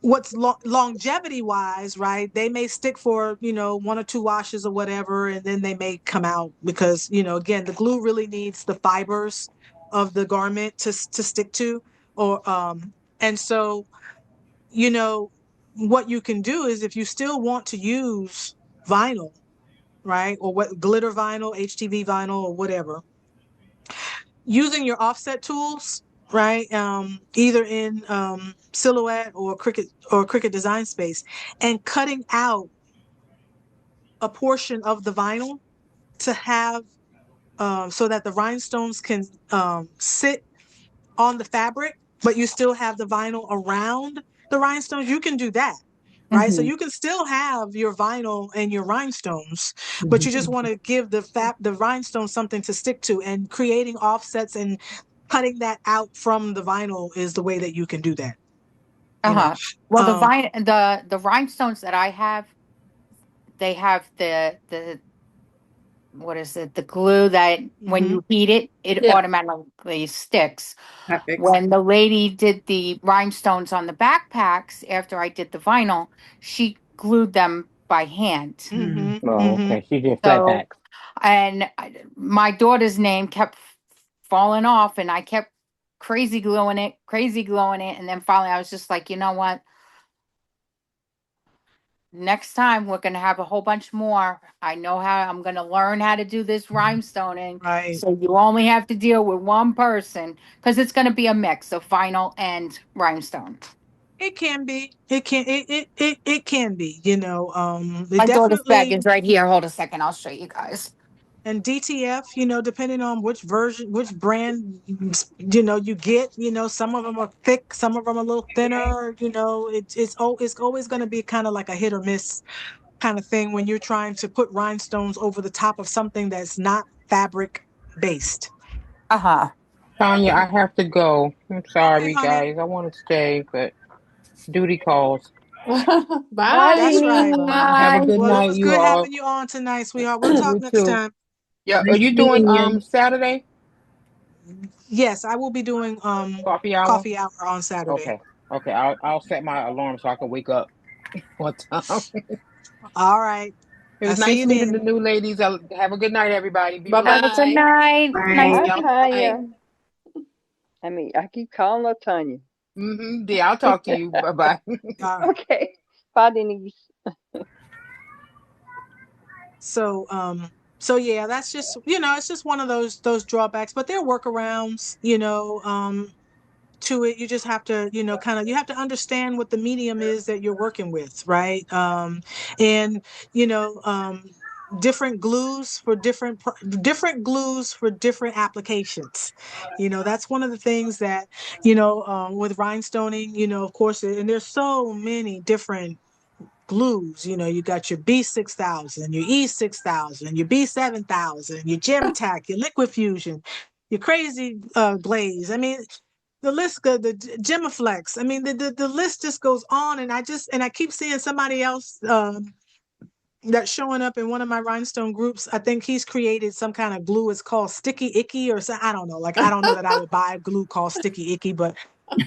what's longevity wise, right, they may stick for 1 or 2 washes or whatever, and then they may come out because again, the glue really needs the fibers of the garment to stick to, or and so what you can do is, if you still want to use vinyl, right, or what glitter vinyl, HTV vinyl, or whatever, using your offset tools, right, either in Silhouette or Cricut Design Space, and cutting out a portion of the vinyl to have so that the rhinestones can sit on the fabric, but you still have the vinyl around the rhinestones, you can do that. Right. So you can still have your vinyl and your rhinestones, but you just want to give the rhinestone something to stick to, and creating offsets and cutting that out from the vinyl is the way that you can do that. Well, the rhinestones that I have, they have the what is it? The glue that when you heat it, it automatically sticks. When the lady did the rhinestones on the backpacks, after I did the vinyl, she glued them by hand. Oh, okay. She did flat packs. And my daughter's name kept falling off, and I kept crazy gluing it. And then finally I was just like, you know what? Next time we're going to have a whole bunch more. I know how I'm going to learn how to do this rhinestoning. Right. So you only have to deal with one person, because it's going to be a mix of vinyl and rhinestone. It can be. It can be. My daughter's bag is right here. Hold a second. I'll show you guys. And DTF, depending on which version, which brand, you get, some of them are thick, some of them are a little thinner, it's always going to be kind of like a hit or miss kind of thing when you're trying to put rhinestones over the top of something that's not fabric based. Tanya, I have to go. I'm sorry, guys. I want to stay, but duty calls. Bye, Bye. That's right. Denise. Have a Bye. good Well, it night, was you good all. having you on tonight, sweetheart. We'll talk You next too. time. Yeah, are Nice you doing meeting you. Saturday Yes, I will be doing coffee hour? coffee hour on Saturday. Okay. Okay. I'll set my alarm so I can wake up on time. All right. It I'll was see nice you meeting then. the new ladies. Have a good night, everybody. Be Bye Have blessed. a good bye. night. Nice Bye. Bye, to Yeah. Tanya. I keep calling her Tanya. Yeah, I'll talk to you. Bye bye. All right. Okay. Bye, Denise. So so yeah, that's just, you know, it's just one of those drawbacks, but there are workarounds, you know, to it. You just have to, you know, kind of, you have to understand what the medium is that you're working with, right? And you know, different glues for different glues for different applications. You know, that's one of the things that, you know, with rhinestoning, you know, of course, and there's so many different glues. You know, you got your B6000, your E6000, your B7000, your Gem-Tac, your Liquid Fusion, your Crazy Glaze. I mean, the list, the Gemiflex. I mean, the list just goes on, and I keep seeing somebody else that's showing up in one of my rhinestone groups. I think he's created some kind of glue. It's called Sticky Icky or something. I don't know. Like, I don't know that I would buy a glue called Sticky Icky,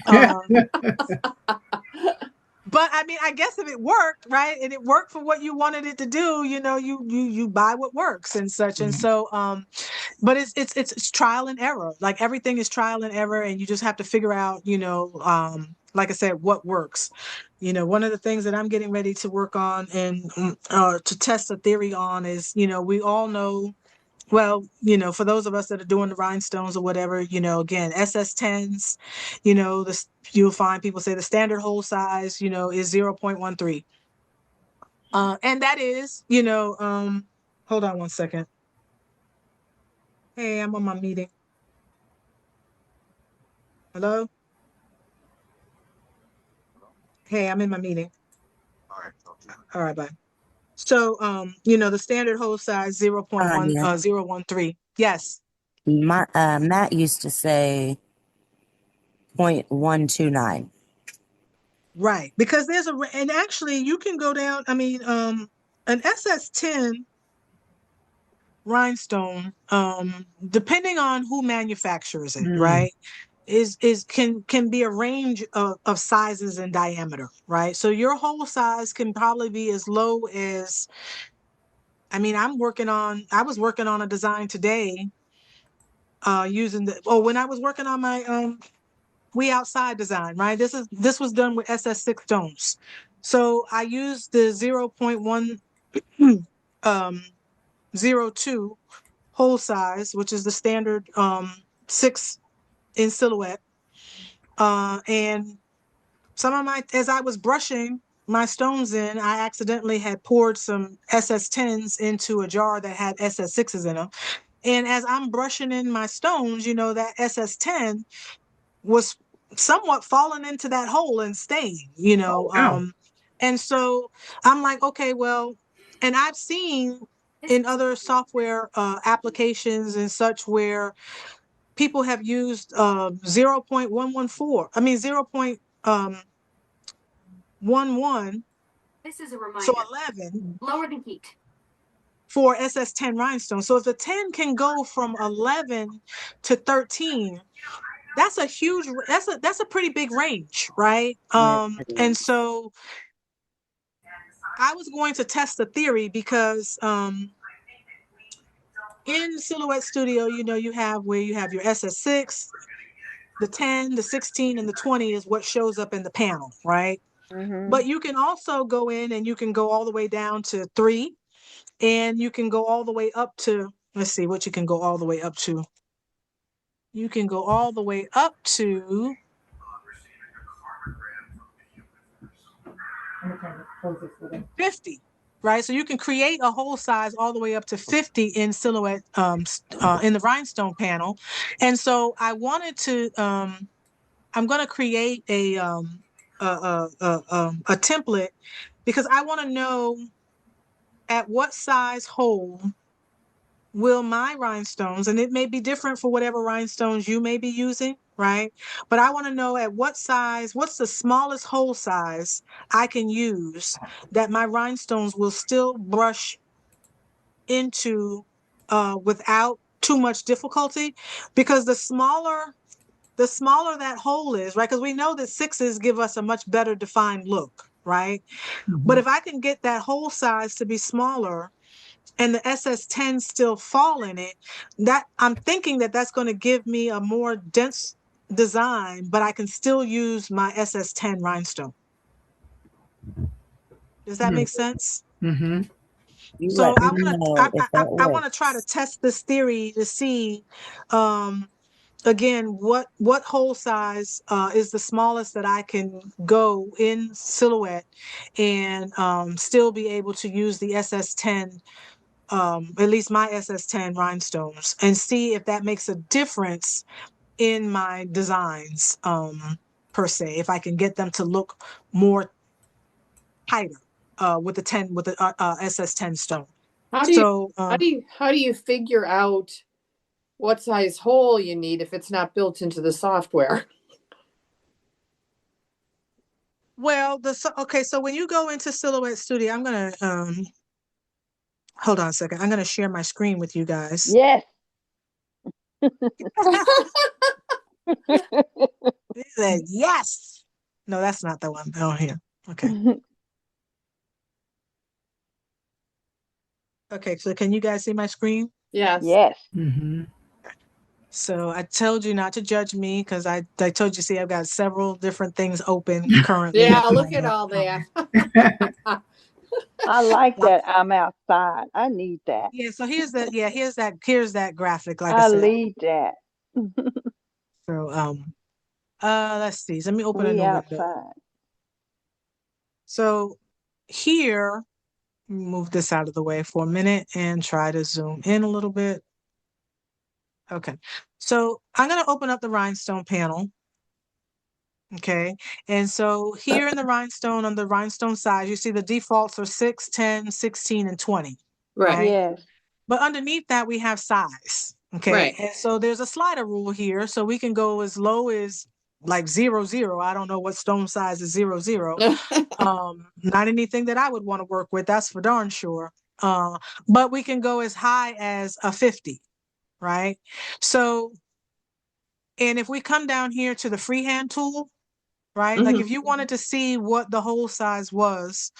um, but I mean, I guess if it worked, right, and it worked for what you wanted it to do, you know, you buy what works and such. And so, but it's trial and error. Like everything is trial and error, and you just have to figure out, you know, like I said, what works. You know, one of the things that I'm getting ready to work on and to test a theory on is, you know, we all know. Well, you know, for those of us that are doing the rhinestones or whatever, you know, again, SS10s, you know, this you'll find people say the standard hole size, you know, is 0.13. And that is, you know, hold on one second. Hey, I'm on my meeting. Hello? Hey, I'm in my meeting. All right, bye. So, you know, the standard hole size Yeah. 0.1013. Yes. Matt used to say 0.129. Right. Because there's and actually you can go down, I mean, an SS10 rhinestone, depending on who manufactures it, right, is can be a range of sizes and diameter, right? So your hole size can probably be as low as, I mean, I was working on a design today, using when I was working on my We Outside design, right? This was done with SS6 stones. So I used the 0.1 02 hole size, which is the standard 6 in silhouette. And some of as I was brushing my stones in, I accidentally had poured some SS10s into a jar that had SS6s in them. And as I'm brushing in my stones, you know, that SS10 was somewhat falling into that hole and staying, you know. wow. And so I'm like, okay, well, and I've seen in other software applications and such where people have used 0.114. I mean 0.11. This is a reminder. So 11 Lower the heat. for SS10 rhinestone. So if the 10 can go from 11 to 13, that's a huge, that's a pretty big range, right? And so I was going to test the theory because in Silhouette Studio, you know, you have your SS6, the 10, the 16, and the 20 is what shows up in the panel, right? Mm-hmm. But you can also go in and you can go all the way down to 3, and you can go all the way up to, let's see what you can go all the way up to. You can go all the way up to 50, right? So you can create a hole size all the way up to 50 in Silhouette, in the rhinestone panel. And so I wanted to, I'm going to create a template because I want to know at what size hole will my rhinestones, and it may be different for whatever rhinestones you may be using, right? But I want to know at what size, what's the smallest hole size I can use that my rhinestones will still brush into without too much difficulty, because the smaller that hole is, right? Because we know that 6s give us a much better defined look, right? But if I can get that hole size to be smaller and the SS10 still fall in it, that I'm thinking that that's going to give me a more dense design, but I can still use my SS10 rhinestone. Does that make sense? Mm-hmm. You So let me know if that I want to try to works. test this theory to see, again, what hole size is the smallest that I can go in silhouette and still be able to use the SS10, at least my SS10 rhinestones, and see if that makes a difference in my designs, per se, if I can get them to look more tighter with the SS10 stone. How do you So how do you figure out what size hole you need if it's not built into the software? well, okay, so when you go into Silhouette Studio, I'm gonna hold on a second. I'm gonna share my screen with you guys. Yes. He said yes. No, that's not the one. Oh, here. Okay. Okay, so can you guys see my screen? Yes. Yes. Mm-hmm. So I told you not to judge me because I told you, see, I've got several different things open currently. Yeah, look at all that. I like that. I'm outside. I need that. Yeah, so here's that graphic, like I I said. need that. So let's see. So let me open a We new window. outside. So here, move this out of the way for a minute and try to zoom in a little bit. Okay. So I'm going to open up the rhinestone panel. Okay. And so here in the rhinestone, on the rhinestone side, you see the defaults are 6, 10, 16, and 20. Right. Right. Yes. But underneath that, we have size. Okay. Right. And so there's a slider rule here. So we can go as low as like 0, 0. I don't know what stone size is 0, 0. Not anything that I would want to work with. That's for darn sure. But we can go as high as a 50. Right. So, and if we come down here to the freehand tool, right? Like if you wanted to see what the hole size was,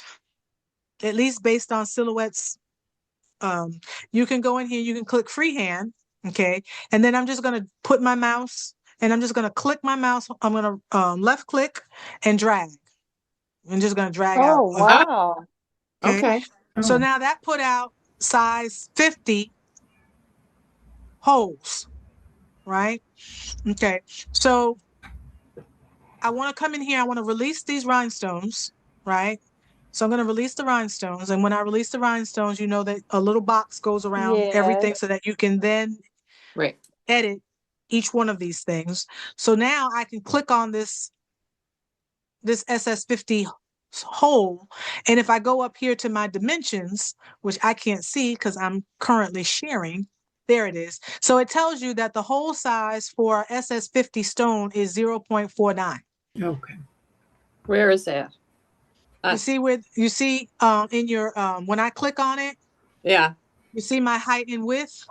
at least based on silhouettes, you can go in here, you can click freehand, okay? And then I'm just gonna put my mouse and I'm just gonna click my mouse. I'm gonna left click and drag. I'm just gonna drag out. Oh, wow. Okay. Okay. So Oh. now that put out size 50 holes, right? Okay. So I want to come in here. I want to release these rhinestones, right? So I'm going to release the rhinestones. And when I release the rhinestones, you know that a little box goes around Yes. everything so that you can then Right. edit each one of these things. So now I can click on this SS50 hole. And if I go up here to my dimensions, which I can't see because I'm currently sharing, there it is. So it tells you that the hole size for SS50 stone is 0.49. Okay. Where is that? You see in your when I click on it, Yeah. you see my height and width.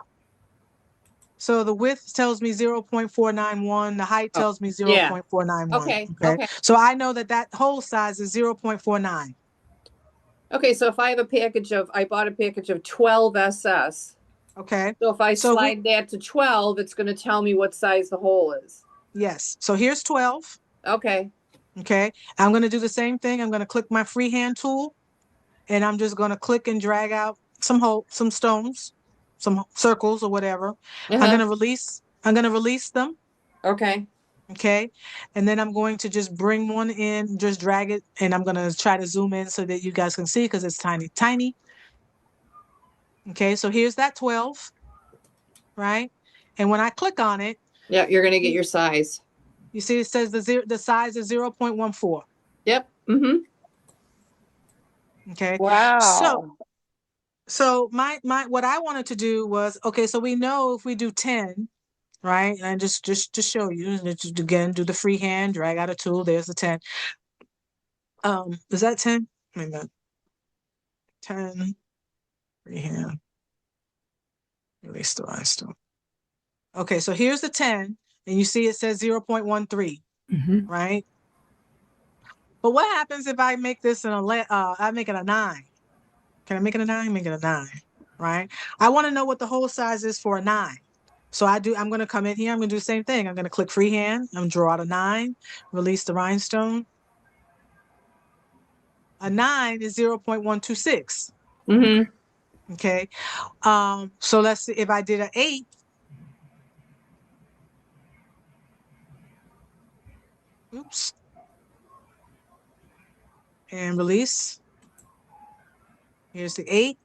So the width tells me 0.491, the height tells me Yeah. 0.491. Okay. Okay. So I know that hole size is 0.49. Okay. So if I have I bought a package of 12 SS. Okay. So if I So slide that to 12, it's going to tell me what size the hole is. yes. So here's 12. Okay. Okay. I'm going to do the same thing. I'm going to click my freehand tool and I'm just going to click and drag out some stones, some circles or whatever. I'm going to release them. Okay. Okay. And then I'm going to just bring one in, just drag it, and I'm going to try to zoom in so that you guys can see because it's tiny, tiny. Okay. So here's that 12, right? And when I click on it, yeah, you're going to get your size. You see it says the size is 0.14. Yep. Mm-hmm. Okay. Wow. So my what I wanted to do was, okay, so we know if we do 10, right? And I just to show you, just again, do the freehand, drag out a tool. There's the 10. Is that 10? Wait a minute. 10, freehand, release the rhinestone. Okay, so here's the 10, and you see it says 0.13, right? But what happens if I make this I make it a 9? Can I make it a 9? Make it a 9, right? I want to know what the hole size is for a 9. So I'm going to come in here. I'm going to do the same thing. I'm going to click freehand. I'm going to draw out a 9, release the rhinestone. A 9 is 0.126. Okay. So let's see if I did an 8. Oops. And release. Here's the 8.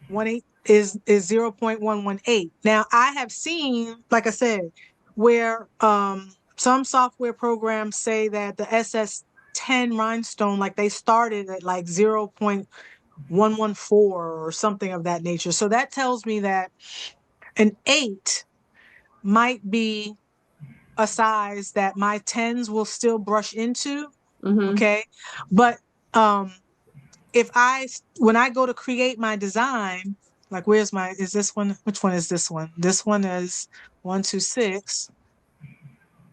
1/8 is 0.118. Now I have seen, like I said, where some software programs say that the SS10 rhinestone, like they started at like 0.114 or something of that nature. So that tells me that an 8 might be a size that my 10s will still brush into. Okay. But when I go to create my design, like is this one? Which one is this one? This one is 126.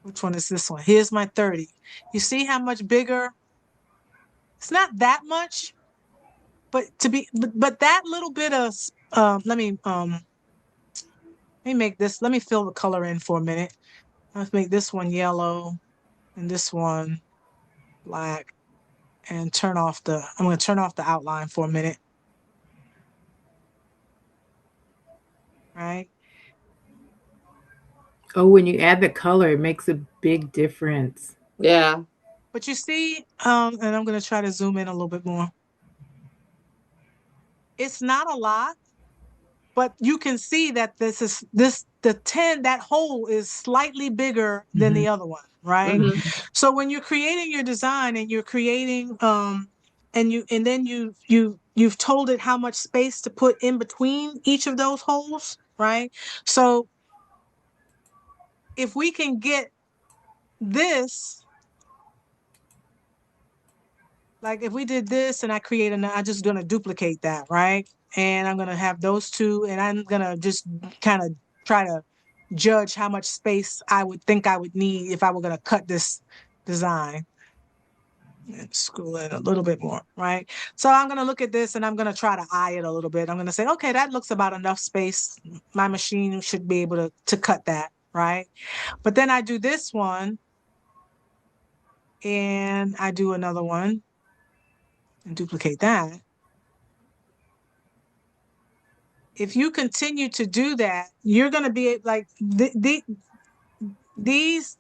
Which one is this one? Here's my 30. You see how much bigger? It's not that much, but that little bit of, let me make this, let me fill the color in for a minute. Let's make this one yellow and this one black, and I'm going to turn off the outline for a minute. Right? Oh, when you add the color, it makes a big difference. Yeah. But you see, and I'm going to try to zoom in a little bit more. It's not a lot, but you can see that the 10, that hole is slightly bigger than the other one, right? So when you're creating your design and you're creating, and then you've told it how much space to put in between each of those holes, right? So if we can get this, like if we did this and I I'm just going to duplicate that, right? And I'm going to have those two, and I'm going to just kind of try to judge how much space I would think I would need if I were going to cut this design. And scroll in a little bit more, right? So I'm going to look at this and I'm going to try to eye it a little bit. I'm going to say, okay, that looks about enough space. My machine should be able to cut that, right? But then I do this one and I do another one and duplicate that. If you continue to do that, you're going to be like there's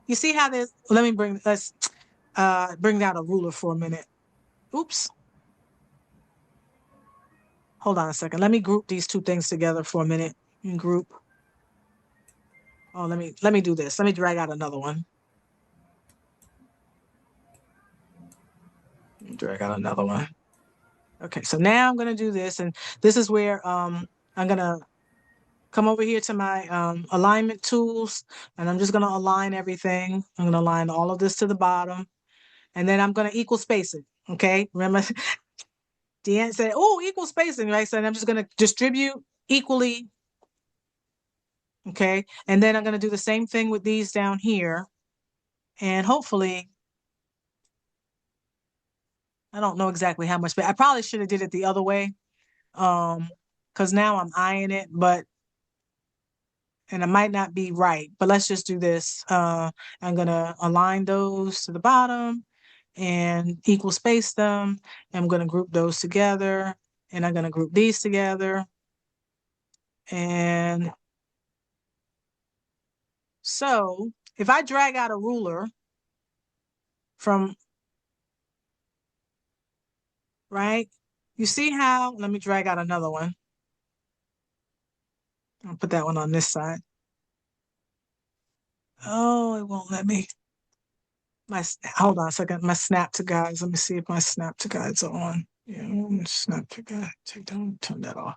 you see how there's, let's bring down a ruler for a minute. Oops. Hold on a second. Let me group these two things together for a minute. Group. Oh, let me do this. Let me drag out another one. Drag out another one. Okay, so now I'm going to do this, and this is where I'm going to come over here to my alignment tools, and I'm just going to align everything. I'm going to align all of this to the bottom, and then I'm going to equal space it. Okay, remember, Deanne said, "Oh, equal spacing," right? So I'm just going to distribute equally. Okay, and then I'm going to do the same thing with these down here, and hopefully, I don't know exactly how much, but I probably should have did it the other way, because now I'm eyeing it, and it might not be right, but let's just do this. I'm gonna align those to the bottom and equal space them. I'm gonna group those together, and I'm gonna group these together. And so if I drag out a ruler from, right, you see how, let me drag out another one. I'll put that one on this side. Oh, it won't let me. Hold on a second. My snap to guides. Let me see if my snap to guides are on. Yeah, snap to guide. Turn that off.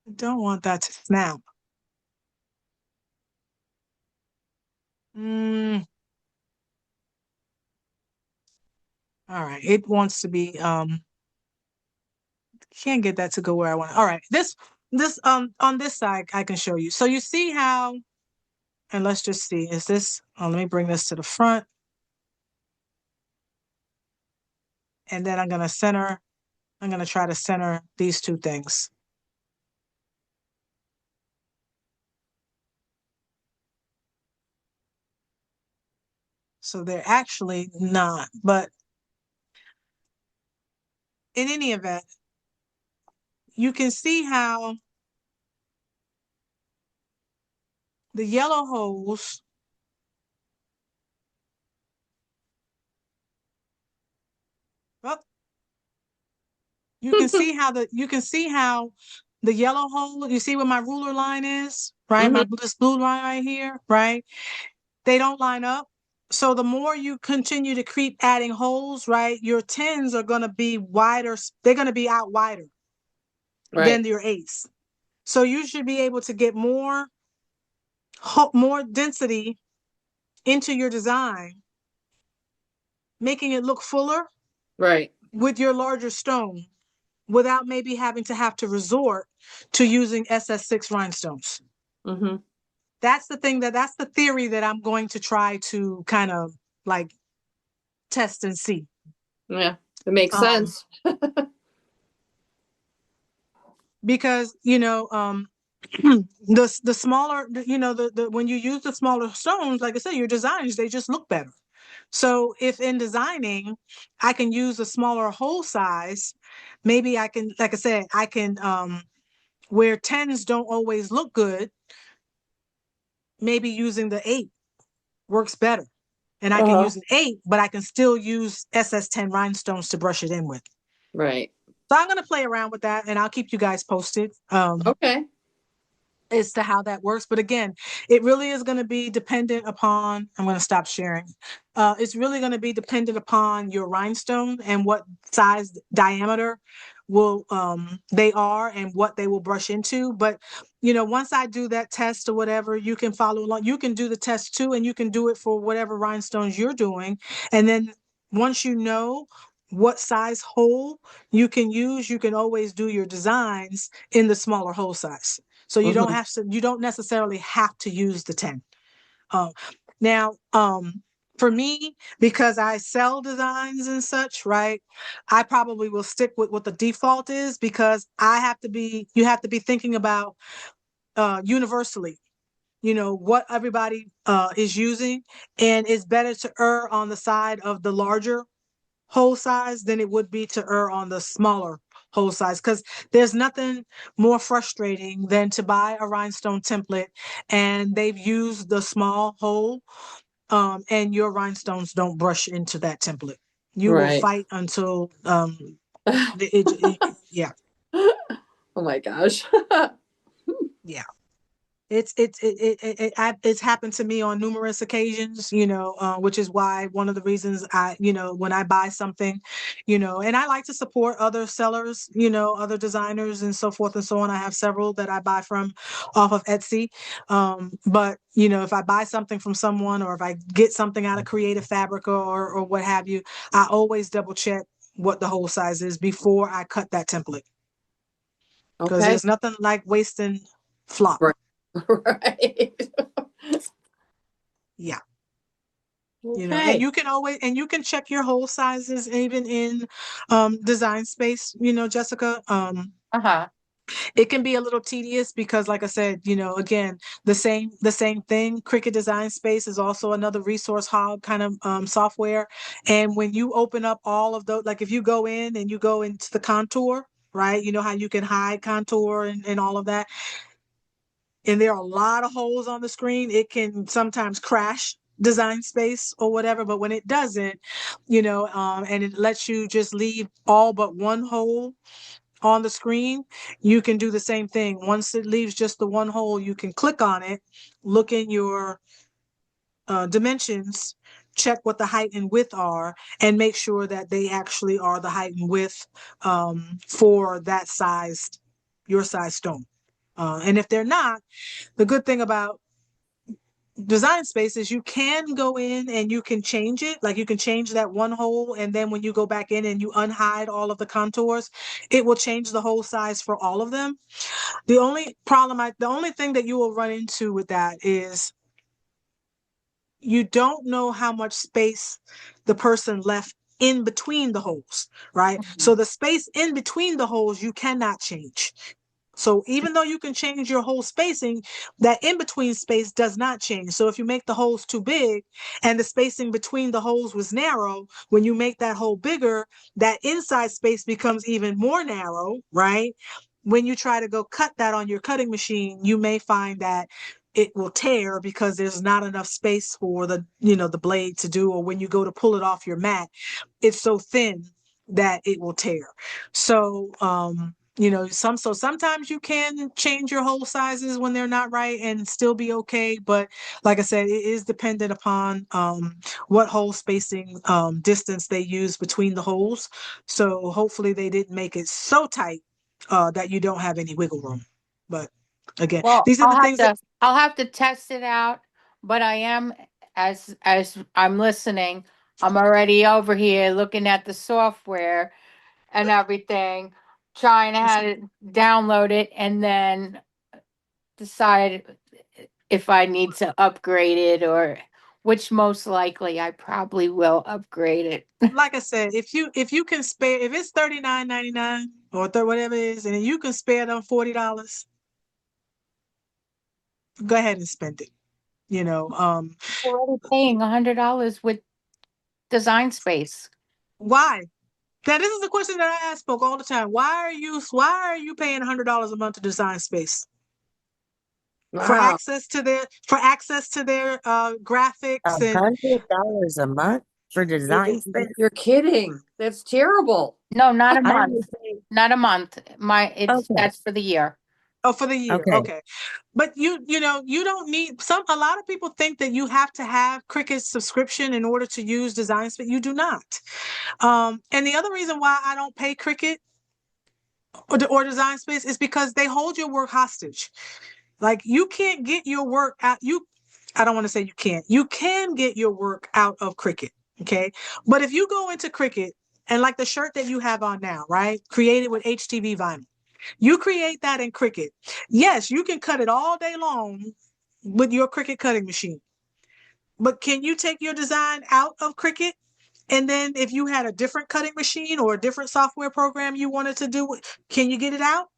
I don't want that to snap. All right. It wants to be, can't get that to go where I want it. All right. On this side, I can show you. So you see how, and let's just see, is this, let me bring this to the front. And then I'm going to try to center these two things. So they're actually not, but in any event, you can see how the yellow holes you can see how the yellow hole, you see where my ruler line is, right? This blue line right here, right? They don't line up. So the more you continue to keep adding holes, right, your 10s are going to be wider. They're going to be out wider than your 8s. So you should be able to get more density into your design, making it look fuller, right, with your larger stone, without maybe having to resort to using SS6 rhinestones. That's the theory that I'm going to try to kind of like test and see. Yeah, it makes sense. Because, the smaller, the when you use the smaller stones, like I said, your designs, they just look better. So if in designing, I can use a smaller hole size, maybe I can, like I said, I can, where 10s don't always look good, maybe using the 8 works better. And I can use an 8, but I can still use SS10 rhinestones to brush it in with. Right. So I'm going to play around with that, and I'll keep you guys posted. Okay. As to how that works. But again, it really is going to be dependent upon, I'm going to stop sharing. It's really going to be dependent upon your rhinestone and what size diameter they are and what they will brush into. But, once I do that test or whatever, you can follow along. You can do the test too, and you can do it for whatever rhinestones you're doing. And then once you know what size hole you can use, you can always do your designs in the smaller hole size. So you don't necessarily have to use the 10. Now, for me, because I sell designs and such, right, I probably will stick with what the default is, because you have to be thinking about universally, what everybody is using. And it's better to err on the side of the larger hole size than it would be to err on the smaller hole size, because there's nothing more frustrating than to buy a rhinestone template and they've used the small hole, and your rhinestones don't brush into that template. You will fight until yeah. Oh my gosh. Yeah. It's happened to me on numerous occasions, which is why one of the reasons when I buy something, and I like to support other sellers, other designers and so forth and so on. I have several that I buy from off of Etsy. But if I buy something from someone, or if I get something out of Creative Fabric or what have you, I always double check what the hole size is before I cut that template. Because there's nothing like wasting flop. Right. Yeah. Okay. And you can check your hole sizes even in Design Space, Jessica. It can be a little tedious because, like I said, again, the same thing. Cricut Design Space is also another resource hog kind of software. And when you open up all of those, like if you go in and you go into the contour, right? You know how you can hide contour and all of that. And there are a lot of holes on the screen. It can sometimes crash Design Space or whatever, but when it doesn't, and it lets you just leave all but one hole on the screen, you can do the same thing. Once it leaves just the one hole, you can click on it, look in your dimensions, check what the height and width are, and make sure that they actually are the height and width for that your size stone. And if they're not, the good thing about Design Space is you can go in and you can change it. Like you can change that one hole, and then when you go back in and you unhide all of the contours, it will change the hole size for all of them. The only thing that you will run into with that is you don't know how much space the person left in between the holes, right? So the space in between the holes you cannot change. So even though you can change your hole spacing, that in-between space does not change. So if you make the holes too big and the spacing between the holes was narrow, when you make that hole bigger, that inside space becomes even more narrow, right? When you try to go cut that on your cutting machine, you may find that it will tear because there's not enough space for the blade to do, or when you go to pull it off your mat, it's so thin that it will tear. So sometimes you can change your hole sizes when they're not right and still be okay, but like I said, it is dependent upon what hole spacing distance they use between the holes. So hopefully they didn't make it so tight that you don't have any wiggle room. But again, Well, these are the things that I'll have to test it out, but I am, as I'm listening, I'm already over here looking at the software and everything, trying to have it download it and then decide if I need to upgrade it, or which most likely I probably will upgrade it. like I said, if you can spare, if it's $39.99 or whatever it is, and you can spare them $40, go ahead and spend it. I'm already paying $100 with Design Space. Why? Now, this is the question that I ask folk all the time. Why are you paying $100 a month to Design Space? For Wow. access to their graphics and $100 a month for design space? You're kidding. That's terrible. No, not a I month. didn't think. Not a month. Okay. That's for the year. oh, for the year. Okay. Okay. But you don't need a lot of people think that you have to have Cricut subscription in order to use Design Space. You do not. And the other reason why I don't pay Cricut or Design Space is because they hold your work hostage. Like you can't get your work out. I don't want to say you can't. You can get your work out of Cricut. Okay. But if you go into Cricut and like the shirt that you have on now, right? Created with HTV vinyl. You create that in Cricut. Yes, you can cut it all day long with your Cricut cutting machine. But can you take your design out of Cricut? And then if you had a different cutting machine or a different software program you wanted to do, can you get it out?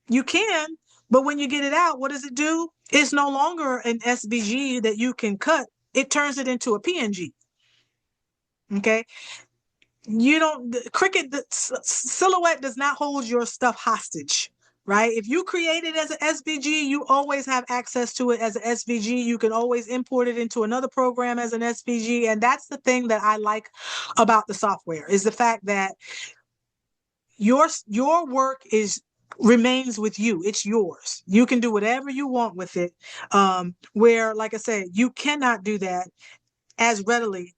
You can, but when you get it out, what does it do? It's no longer an SVG that you can cut. It turns it into a PNG. Okay. Cricut, the Silhouette does not hold your stuff hostage, right? If you create it as an SVG, you always have access to it as an SVG. You can always import it into another program as an SVG. And that's the thing that I like about the software, is the fact that your work remains with you. It's yours. You can do whatever you want with it. Where, like I said, you cannot do that as readily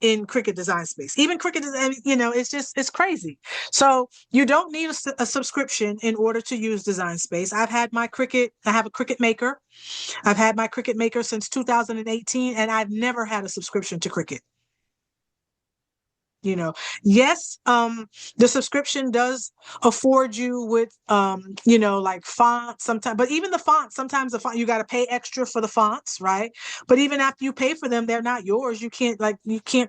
in Cricut Design Space. Even Cricut Design, it's crazy. So you don't need a subscription in order to use Design Space. I have a Cricut Maker. I've had my Cricut Maker since 2018, and I've never had a subscription to Cricut. Yes, the subscription does afford you with, like fonts sometimes, but even the fonts, sometimes you got to pay extra for the fonts, right? But even after you pay for them, they're not yours. You can't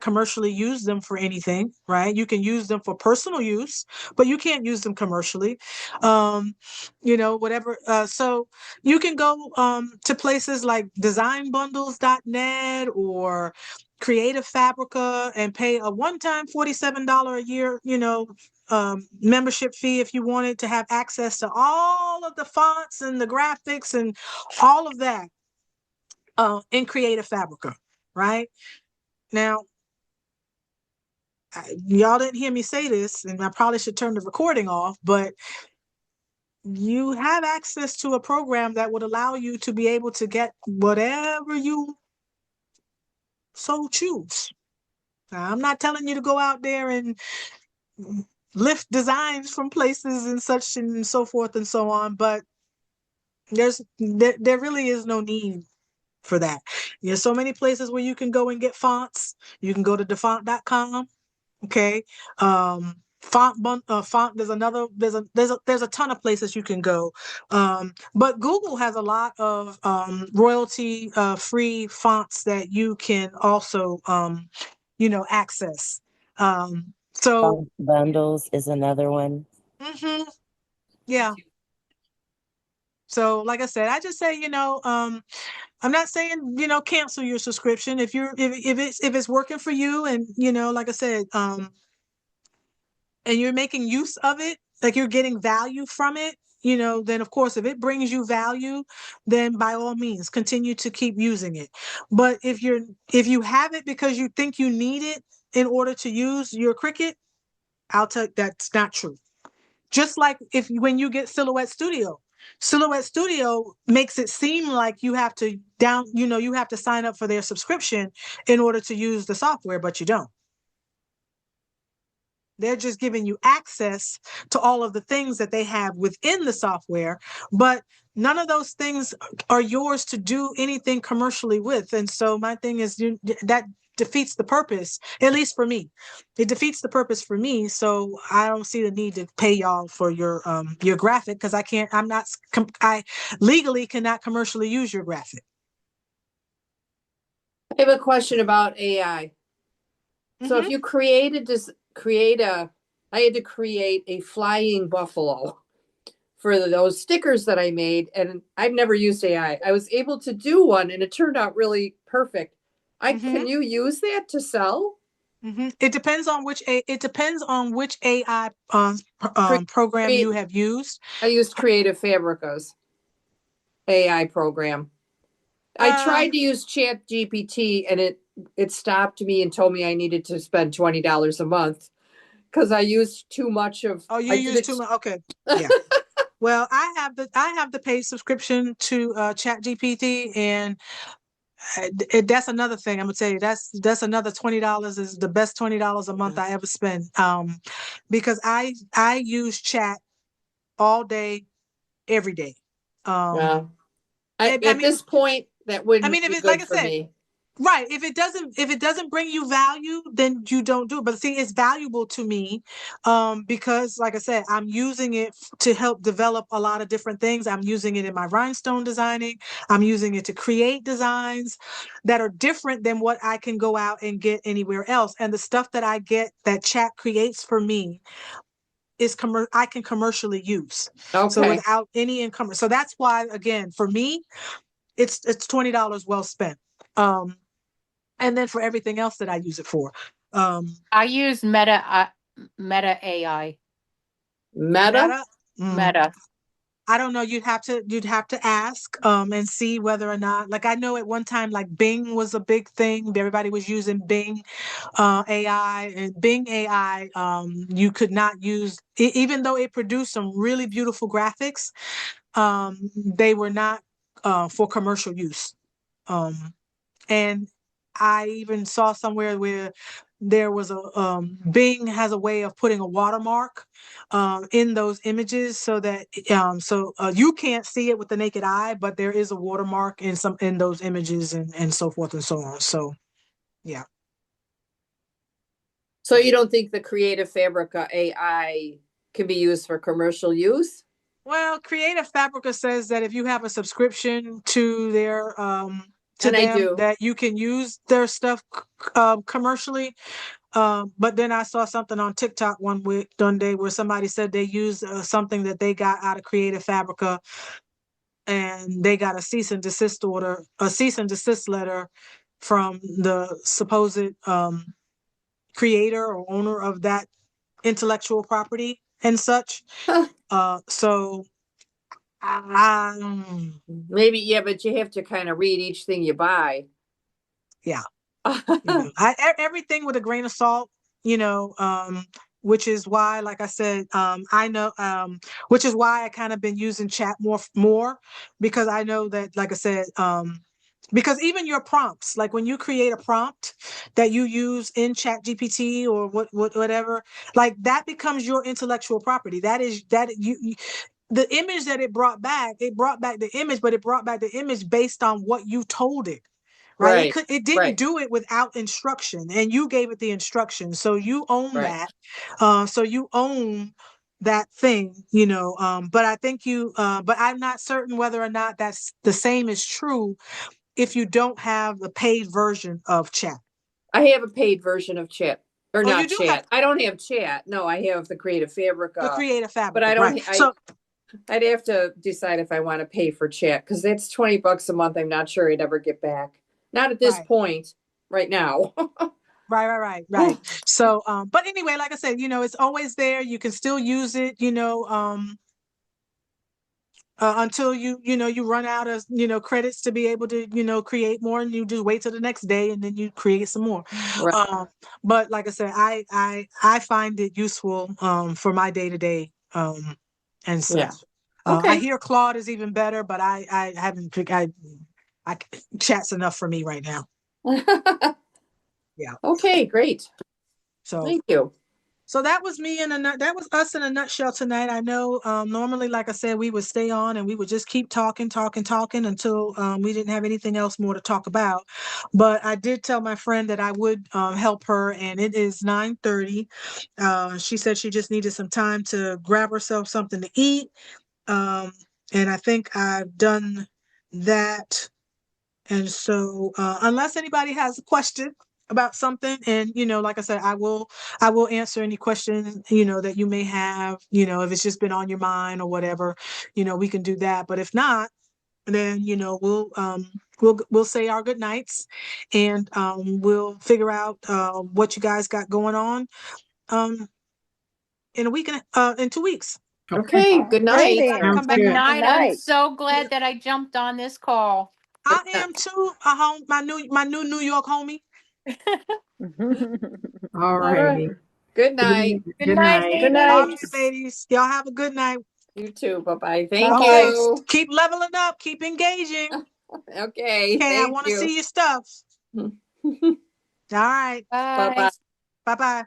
commercially use them for anything, right? You can use them for personal use, but you can't use them commercially. Whatever. So you can go, to places like designbundles.net or Creative Fabrica and pay a one-time $47 a year, membership fee if you wanted to have access to all of the fonts and the graphics and all of that in Creative Fabrica, right? Now, y'all didn't hear me say this, and I probably should turn the recording off, but you have access to a program that would allow you to be able to get whatever you so choose. I'm not telling you to go out there and lift designs from places and such and so forth and so on, but There really is no need for that. There's so many places where you can go and get fonts. You can go to defont.com. Okay. Font, there's a ton of places you can go. But Google has a lot of royalty free fonts that you can also access. So Bundles is another one. mhm, yeah. So like I said, I just say, I'm not saying, cancel your subscription if it's working for you, and like I said, and you're making use of it, like you're getting value from it, then of course, if it brings you value, then by all means continue to keep using it. But if you have it because you think you need it in order to use your Cricut, I'll tell you that's not true. Just like when you get Silhouette Studio makes it seem like you have to you have to sign up for their subscription in order to use the software, but you don't. They're just giving you access to all of the things that they have within the software, but none of those things are yours to do anything commercially with. And so my thing is that defeats the purpose, at least for me. It defeats the purpose for me. So I don't see the need to pay y'all for your graphic, because I legally cannot commercially use your graphic. I have a question about AI. So if you I had to create a flying buffalo for those stickers that I made, and I've never used AI. I was able to do one, and it turned out really perfect. Can you use that to sell? It depends on which AI program you have used. I used Creative Fabrica's AI program. I tried to use Chat GPT, and it stopped me and told me I needed to spend $20 a month because I used too much of. Oh, you used too much. Okay, yeah. Well, I have the paid subscription to Chat GPT, and that's another thing I'm gonna tell you. That's another $20 is the best $20 a month I ever spend. Because I use Chat all day, every day. At this point, that wouldn't be good for me. Right. If it doesn't bring you value, then you don't do it. But see, it's valuable to me because, like I said, I'm using it to help develop a lot of different things. I'm using it in my rhinestone designing. I'm using it to create designs that are different than what I can go out and get anywhere else. And the stuff that I get that Chat creates for me is I can commercially use. Okay. So without any income. So that's why, again, for me, it's $20 well spent. And then for everything else that I use it for. I use Meta AI. Meta? Meta. I don't know. You'd have to ask and see whether or not, like, I know at one time, like, Bing was a big thing. Everybody was using Bing AI, and Bing AI you could not use, even though it produced some really beautiful graphics, they were not for commercial use. And I even saw somewhere where there was a Bing has a way of putting a watermark in those images so that you can't see it with the naked eye, but there is a watermark in those images and so forth and so on. So yeah. So you don't think the Creative Fabrica AI can be used for commercial use? Well, Creative Fabrica says that if you have a subscription to their that you can use their stuff commercially. But then I saw something on TikTok one day where somebody said they used something that they got out of Creative Fabrica, and they got a cease and desist letter from the supposed creator or owner of that intellectual property and such. So maybe, yeah, but you have to kind of read each thing you buy. Yeah. Everything with a grain of salt, which is why, like I said, I know, which is why I kind of been using Chat more, because I know that, like I said, because even your prompts, like when you create a prompt that you use in Chat GPT or whatever, like that becomes your intellectual property. the image that it brought back the image, but it brought back the image based on what you told it. Right. It didn't do it without instruction, and you gave it the instruction. So you own that. So you own that thing, but I think but I'm not certain whether or not that's the same is true if you don't have the paid version of chat. I have a paid version of chat. Or not you chat. I don't have chat. No, I have the Creative Fabric. The Creative Fabric. But I don't. Right. So I'd have to decide if I want to pay for chat, because that's $20 a month. I'm not sure I'd ever get back. Not at this point, right now. Right. So, but anyway, like I said, it's always there. You can still use it, until you run out of, credits to be able to, create more, and you just wait till the next day and then you create some more. Right. But like I said, I find it useful, for my day-to-day, and stuff. Yeah. Okay. I hear Claude is even better, but I haven't chat's enough for me right now. Yeah. Okay, great. So thank you. So that was me that was us in a nutshell tonight. I know, normally, like I said, we would stay on and we would just keep talking until we didn't have anything else more to talk about. But I did tell my friend that I would help her, and it is 9:30. She said she just needed some time to grab herself something to eat. And I think I've done that. And so, unless anybody has a question about something, and like I said, I will answer any questions that you may have, if it's just been on your mind or whatever, we can do that. But if not, then we'll say our good nights, and we'll figure out what you guys got going on in a week in 2 weeks. Okay, good night. Come back. Good night. I'm so glad that I jumped on this call. I am too. My new New York homie. All righty. Good night. Good night. Good night. All right, ladies. Y'all have a good night. You too. Bye-bye. Thank Okay. you. Keep leveling up. Keep engaging. Okay. I want to see your stuff. All right. Bye. Bye-bye.